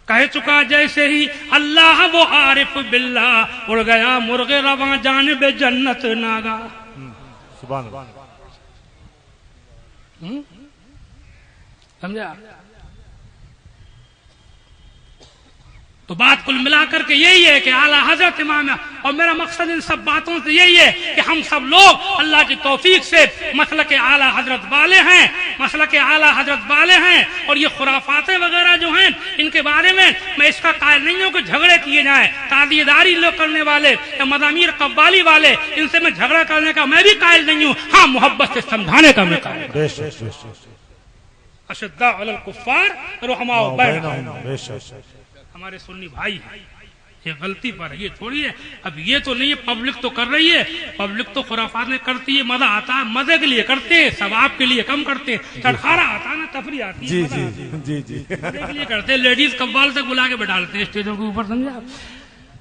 کہہ چکا جیسے ہی اللہ وہ عارف باللہ، اڑ گیا مرغ رواں جانب جنت ناگا. سبحان اللہ. سمجھا؟ تو بات کل ملا کر کے یہی ہے کہ اعلیٰ حضرت امام، اور میرا مقصد ان سب باتوں سے یہی ہے کہ ہم سب لوگ اللہ کی توفیق سے مسلک اعلیٰ حضرت والے ہیں، مسلک اعلیٰ حضرت والے ہیں. اور یہ خرافاتیں وغیرہ جو ہیں ان کے بارے میں اس کا قائل نہیں ہوں کہ جھگڑے کیے جائیں. تعزیہ داری لوگ کرنے والے یا مضامیر قوالی والے، ان سے میں جھگڑا کرنے کا میں بھی قائل نہیں ہوں. ہاں، محبت سے سمجھانے کا میں قائل. بے شک بے شک. اشداء علی الکفار رحماء بینہم. بے شک. ہمارے سنی بھائی ہیں، یہ غلطی پر ہے، یہ تھوڑی ہے. اب یہ تو نہیں ہے، پبلک تو کر رہی ہے. پبلک تو خرافات میں کرتی ہے، مزہ آتا ہے، مزے کے لیے کرتے ہیں، ثواب کے لیے کم کرتے ہیں. چڑخارا آتا ہے نا، تفریح آتی ہے، جی مزہ جی آتا ہے. جی جی مزے کے لیے کرتے ہیں. لیڈیز قوال سے بلا کے بٹھالتے ہیں اسٹیجوں کے اوپر، سمجھا؟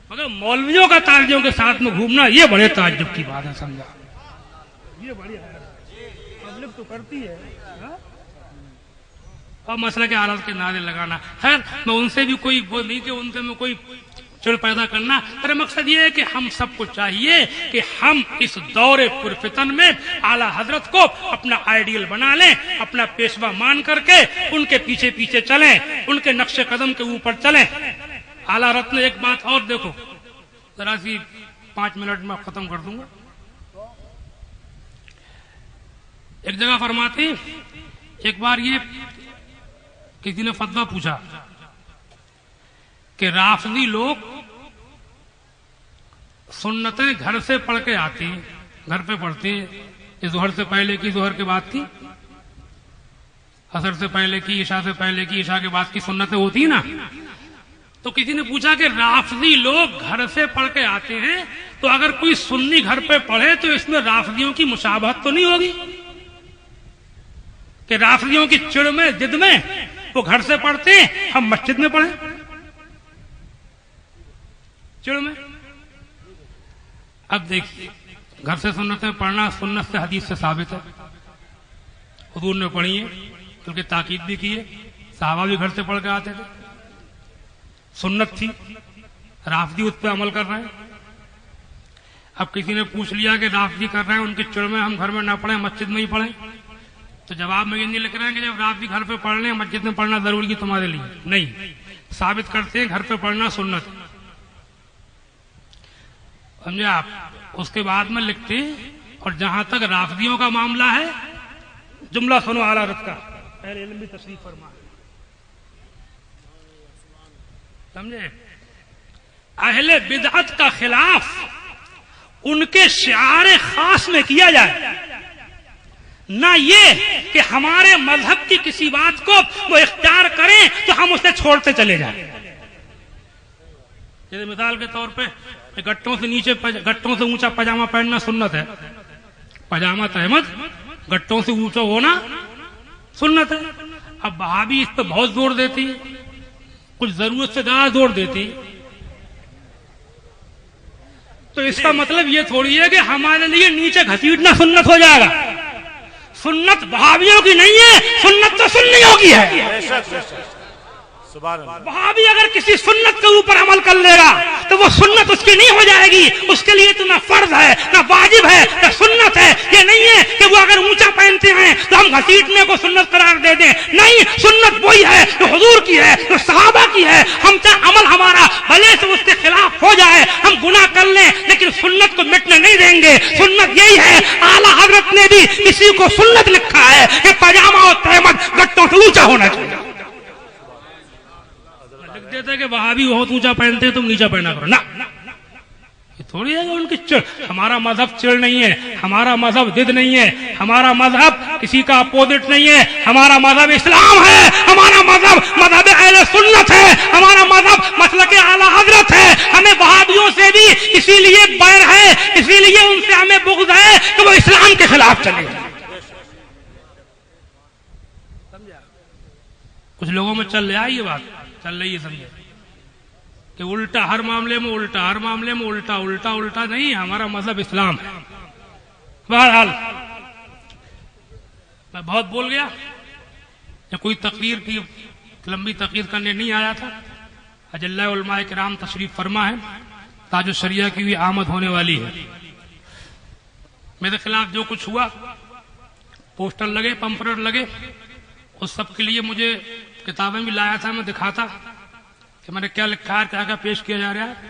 مگر مولویوں کا تعزیوں کے ساتھ میں گھومنا یہ بڑے تعجب کی بات ہے، سمجھا؟ یہ بڑی پبلک تو کرتی ہے. اور مسئلہ کے حالات کے نعرے لگانا، خیر میں ان سے بھی کوئی وہ نہیں کہ ان سے میں کوئی چل پیدا کرنا. میرا مقصد یہ ہے کہ ہم سب کو چاہیے کہ ہم اس دور پرفتن میں اعلیٰ حضرت کو اپنا آئیڈیل بنا لیں، اپنا پیشوا مان کر کے ان کے پیچھے پیچھے چلیں، ان کے نقش قدم کے اوپر چلیں. اعلیٰ حضرت نے ایک بات اور دیکھو، ذرا سی 5 منٹ میں ختم کر دوں گا. ایک جگہ فرماتے ہیں، ایک بار یہ کسی نے فتویٰ پوچھا کہ رافضی لوگ سنتیں گھر سے پڑھ کے آتے ہیں، گھر پہ پڑھتے ہیں، کہ ظہر سے پہلے کی، ظہر کے بعد کی، عصر سے پہلے کی، عشاء سے پہلے کی، عشاء کے بعد کی سنتیں ہوتی نا. تو کسی نے پوچھا کہ رافضی لوگ گھر سے پڑھ کے آتے ہیں تو اگر کوئی سنی گھر پہ پڑھے تو اس میں رافضیوں کی مشابہت تو نہیں ہوگی کہ رافضیوں کی چڑ میں، ضد میں وہ گھر سے پڑھتے ہیں، ہم مسجد میں پڑھیں چڑ میں. اب دیکھیے، گھر سے سنتیں پڑھنا سنت سے، حدیث سے ثابت ہے. حضور نے پڑھی ہے، بلکہ تاکید بھی کی ہے. صحابہ بھی گھر سے پڑھ کے آتے تھے، سنت تھی. رافضی اس پہ عمل کر رہے ہیں. اب کسی نے پوچھ لیا کہ رافضی کر رہے ہیں ان کی چڑ میں ہم گھر میں نہ پڑھیں مسجد میں ہی پڑھیں, تو جواب میں یہ نہیں لکھ رہے ہیں کہ جب رافضی گھر پہ پڑھ لیں مسجد میں پڑھنا ضروری ہے تمہارے لیے, نہیں, ثابت کرتے ہیں گھر پہ پڑھنا سنت ہے. سمجھے آپ. اس کے بعد میں لکھتے ہیں اور جہاں تک رافضیوں کا معاملہ ہے جملہ سنو اعلی حضرت کا, اہل علم بھی تشریف فرما, سمجھے. اہل بدعت کا خلاف ان کے شعار خاص میں کیا جائے, نہ یہ کہ ہمارے مذہب کی کسی بات کو وہ اختیار کریں تو ہم اسے چھوڑتے چلے جائیں. جیسے مثال کے طور پہ گٹوں سے اونچا پاجامہ پہننا سنت ہے, پاجامہ تہمت گٹوں سے اونچا ہونا سنت ہے. اب وہابی اس پہ بہت زور دیتی, کچھ ضرورت سے زیادہ زور دیتی, تو اس کا مطلب یہ تھوڑی ہے کہ ہمارے لیے نیچے گھسیٹنا سنت ہو جائے گا. سنت وہابیوں کی نہیں ہے, سنت تو سنیوں کی ہے. وہابی اگر کسی سنت کے اوپر عمل کر لے گا تو وہ سنت اس کی نہیں ہو جائے گی. اس کے لیے تو نہ فرض ہے نہ واجب ہے نہ سنت ہے. یہ نہیں ہے کہ وہ اگر اونچا پہنتے ہیں تو ہم گھسیٹنے کو سنت قرار دے دیں. نہیں, سنت وہی ہے جو حضور کی ہے, جو صحابہ کی ہے. ہم چاہے عمل ہمارا بھلے سے اس کے خلاف ہو جائے, ہم گناہ کر لیں, لیکن سنت کو مٹنے نہیں دیں گے. سنت یہی ہے. اعلیٰ حضرت نے بھی کسی کو سنت لکھا ہے کہ پاجامہ اور تہمت گٹوں سے اونچا ہونا چاہیے. دیتے کہ وہابی بہت اونچا پہنتے ہیں تم نیچا پہنا کرو, نہ یہ تھوڑی ہے کہ ان کی چڑ. ہمارا مذہب چڑ نہیں ہے, ہمارا مذہب ضد نہیں ہے, ہمارا مذہب کسی کا اپوزٹ نہیں ہے. ہمارا مذہب اسلام ہے, ہمارا مذہب مذہب اہل سنت ہے, ہمارا مذہب مسلک اعلیٰ حضرت ہے. ہمیں وہابیوں سے بھی اسی لیے بیر ہے, اسی لیے ان سے ہمیں بغض ہے کہ وہ اسلام کے خلاف چلے. کچھ لوگوں میں چل رہا ہے یہ بات, چل رہی ہے سمجھے, کہ الٹا ہر معاملے میں الٹا, ہر معاملے میں الٹا, الٹا الٹا نہیں. ہمارا مذہب اسلام ہے. بہرحال میں بہت بول گیا, کوئی تقریر کی لمبی تقریر کرنے نہیں آیا تھا. اجلہ علماء کرام تشریف فرما ہے, تاج الشریعہ کی بھی آمد ہونے والی ہے. میرے خلاف جو کچھ ہوا, پوسٹر لگے, پمفلٹ لگے, اس سب کے لیے مجھے کتابیں بھی لایا تھا, میں دکھاتا کہ میں نے کیا لکھا ہے, کیا کیا پیش کیا جا رہا ہے.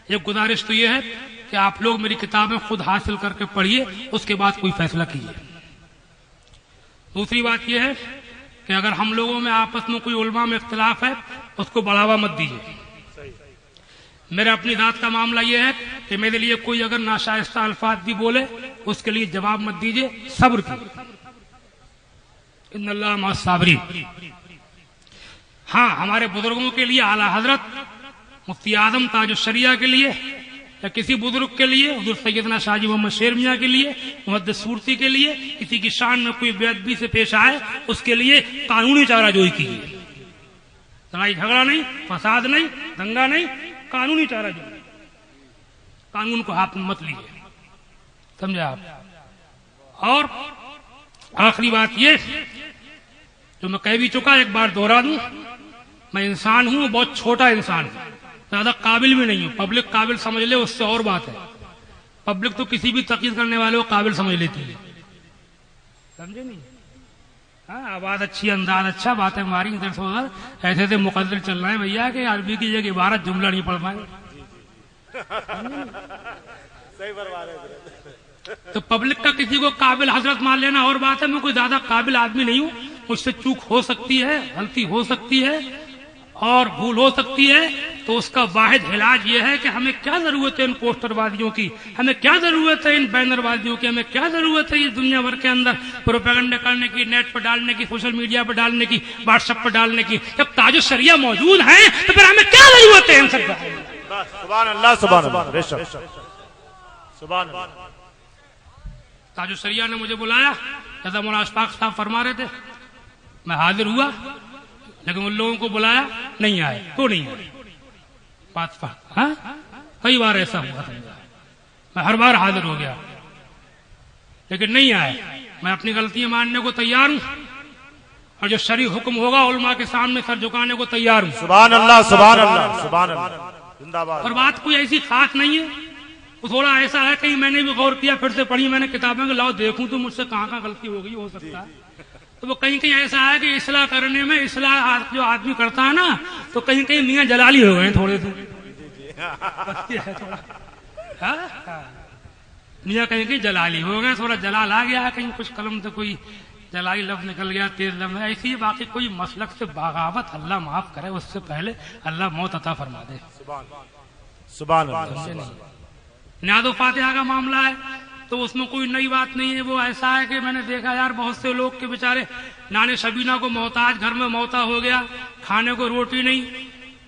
ایک گزارش تو یہ ہے کہ آپ لوگ میری کتابیں خود حاصل کر کے پڑھیے, اس کے بعد کوئی فیصلہ کیجیے. دوسری بات یہ ہے کہ اگر ہم لوگوں میں آپس میں کوئی علماء میں اختلاف ہے اس کو بڑھاوا مت دیجیے. میرا اپنی ذات کا معاملہ یہ ہے کہ میرے لیے کوئی اگر ناشائستہ الفاظ بھی بولے اس کے لیے جواب مت دیجیے, صبر کیجیے. ان اللہ مع الصابرین. ہاں, ہمارے بزرگوں کے لیے اعلیٰ حضرت مفتی اعظم تاج الشریعہ کے لیے یا کسی بزرگ کے لیے, حضور سیدنا شاہ جی محمد شیر میاں کے لیے, محدث صورتی کے لیے, کسی کی شان میں کوئی بے ادبی سے پیش آئے اس کے لیے قانونی چارہ جوئی کیجیے. لڑائی جھگڑا نہیں, فساد نہیں, دنگا نہیں, قانونی چارہ جوئی. قانون کو ہاتھ میں مت لیجیے, سمجھے آپ. اور آخری بات یہ جو میں کہہ بھی چکا, ایک بار دوہرا دوں, میں انسان ہوں, بہت چھوٹا انسان ہوں, زیادہ قابل بھی نہیں ہوں. پبلک قابل سمجھ لے اس سے اور بات ہے. پبلک تو کسی بھی تقریر کرنے والے کو قابل سمجھ لیتی ہے, سمجھے نہیں. ہاں, آواز اچھی, انداز اچھا, باتیں ہماری ادھر سے ادھر, ایسے ایسے مقدر چل رہے ہیں بھیا کہ عربی کی جگہ عبارت جملہ نہیں پڑھ پائے. تو پبلک کا کسی کو قابل حضرت مان لینا اور بات ہے. میں کوئی زیادہ قابل آدمی نہیں ہوں, مجھ سے چوک ہو سکتی ہے, غلطی ہو سکتی ہے اور بھول ہو سکتی ہے. تو اس کا واحد علاج یہ ہے کہ ہمیں کیا ضرورت ہے ان پوسٹر بازیوں کی, ہمیں کیا ضرورت ہے ان بینر بازیوں کی, ہمیں کیا ضرورت ہے یہ دنیا بھر کے اندر پروپیگنڈا کرنے کی, نیٹ پر ڈالنے کی, سوشل میڈیا پر ڈالنے کی, واٹس ایپ پر ڈالنے کی. جب تاج الشریعہ موجود ہیں تو پھر ہمیں کیا ضرورت ہے ان سب کی. سبحان اللہ, سبحان اللہ, سبحان اللہ. تاج الشریعہ نے مجھے بلایا, جیسا مولانا اشفاق صاحب فرما رہے تھے, میں حاضر ہوا, لیکن ان لوگوں کو بلایا نہیں آئے. تو نہیں آئے بات پر. ہاں, کئی بار ایسا ہوا تھا, میں ہر بار حاضر ہو گیا لیکن نہیں آئے. میں اپنی غلطیاں ماننے کو تیار ہوں اور جو شرعی حکم ہوگا علماء کے سامنے سر جھکانے کو تیار ہوں. سبحان اللہ, سبحان اللہ, سبحان اللہ. زندہ باد. اور بات کوئی ایسی خاص نہیں ہے، وہ تھوڑا ایسا ہے، کہیں میں نے بھی غور کیا، پھر سے پڑھی میں نے کتابیں کہ لاؤ دیکھوں تو مجھ سے کہاں کہاں غلطی ہو گئی، ہو سکتا ہے. تو وہ کہیں کہیں ایسا ہے کہ اصلاح کرنے میں، اصلاح جو آدمی کرتا ہے نا، تو کہیں کہیں میاں جلالی ہو گئے تھوڑے سے. میاں کہیں کہیں جلالی ہو گئے، تھوڑا جلال آ گیا ہے، کہیں کچھ قلم سے کوئی جلالی لفظ نکل گیا، تیز لفظ ایسی. باقی کوئی مسلک سے بغاوت اللہ معاف کرے، اس سے پہلے اللہ موت عطا فرما دے. سبحان اللہ. نیاز و فاتحہ کا معاملہ ہے تو اس میں کوئی نئی بات نہیں ہے. وہ ایسا ہے کہ میں نے دیکھا یار بہت سے لوگ کے بیچارے نانے شبینہ کو محتاج، گھر میں موتا ہو گیا، کھانے کو روٹی نہیں،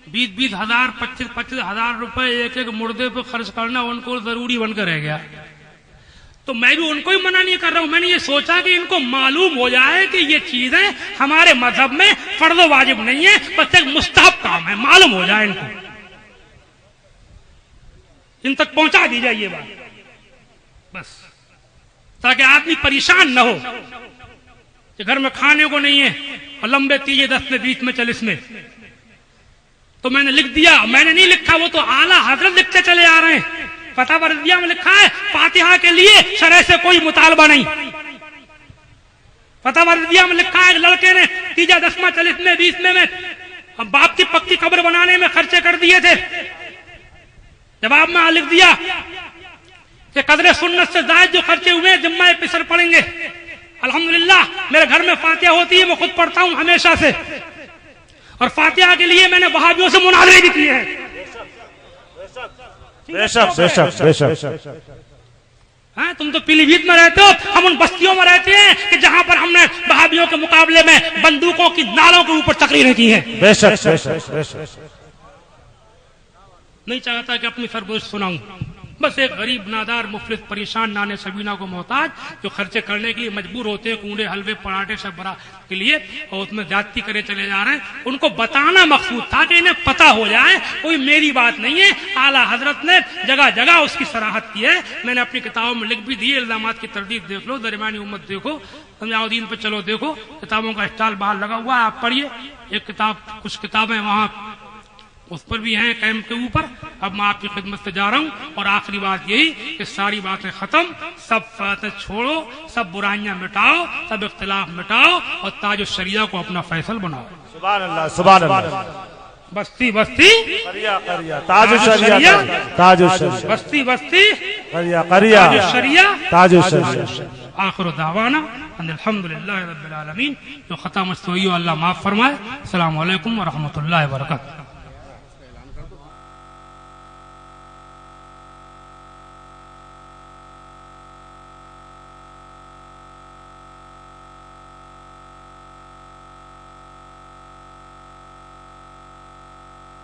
20-20 ہزار 25-25 ہزار روپے ایک ایک مردے پہ خرچ کرنا ان کو ضروری بن کر رہ گیا. تو میں بھی ان کو ہی منع نہیں کر رہا ہوں، میں نے یہ سوچا کہ ان کو معلوم ہو جائے کہ یہ چیزیں ہمارے مذہب میں فرض و واجب نہیں ہے، بس ایک مستحب کام ہے، معلوم ہو جائے ان کو، ان تک پہنچا دی جائے یہ بات بس، تاکہ آدمی پریشان نہ ہو کہ گھر میں کھانے کو نہیں ہے اور لمبے تیجے 10 میں 20 میں 40 میں. تو میں نے لکھ دیا، میں نے نہیں لکھا، وہ تو اعلیٰ حضرت لکھتے چلے آ رہے ہیں. فتح رضویہ میں لکھا ہے فاتحہ کے لیے شرع سے کوئی مطالبہ نہیں. فتح رضویہ میں لکھا ہے لڑکے نے تیجا 10واں 40 میں 20 میں باپ کی پکی قبر بنانے میں خرچے کر دیے تھے. جواب میں لکھ دیا کہ قدر سنت سے زائد جو خرچے ہوئے ذمہ پسر پڑیں گے. الحمدللہ میرے گھر میں فاتحہ ہوتی ہے، میں خود پڑھتا ہوں ہمیشہ سے، اور فاتحہ کے لیے میں نے وہابیوں سے مناظرے بھی کیے ہیں. بے شک بے شک بے شک. ہاں تم تو پیلی بھیت میں رہتے ہو، ہم ان بستیوں میں رہتے ہیں کہ جہاں پر ہم نے وہابیوں کے مقابلے میں بندوقوں کی نالوں کے اوپر تقریریں کی ہیں. بے شک بے شک بے شک. نہیں چاہتا کہ اپنی سرگوشت سناؤں، بس ایک غریب نادار مفلس پریشان نانے سبینہ کو محتاج جو خرچے کرنے کے لیے مجبور ہوتے ہیں، کنڈے حلوے پراٹھے سب برا کے لیے، اور اس میں زیادتی کرے چلے جا رہے ہیں. ان کو بتانا مقصود تھا کہ انہیں پتہ ہو جائے، کوئی میری بات نہیں ہے، اعلیٰ حضرت نے جگہ جگہ اس کی صراحت کی ہے. میں نے اپنی کتابوں میں لکھ بھی دیے، الزامات کی تردید دیکھ لو، درمیانی امت دیکھو، سمجھاؤ دین پہ چلو دیکھو، کتابوں کا اسٹال باہر لگا ہوا ہے، آپ پڑھیے. ایک کتاب، کچھ کتابیں وہاں اس پر بھی ہیں کیمپ کے اوپر. اب میں آپ کی خدمت سے جا رہا ہوں، اور آخری بات یہی کہ ساری باتیں ختم، سب باتیں چھوڑو، سب برائیاں مٹاؤ، سب اختلاف مٹاؤ، اور تاج الشریعہ کو اپنا فیصل بناؤ. سبحان اللہ سبحان اللہ. بستی بستی قریہ قریہ تاج الشریعہ، تاج الشریعہ. بستی بستی قریہ قریہ تاج الشریعہ، تاج الشریعہ. آخر دعوانا ان الحمدللہ رب العالمین. جو ختم استوئی اللہ معاف فرمائے. السلام علیکم ورحمۃ اللہ وبرکاتہ.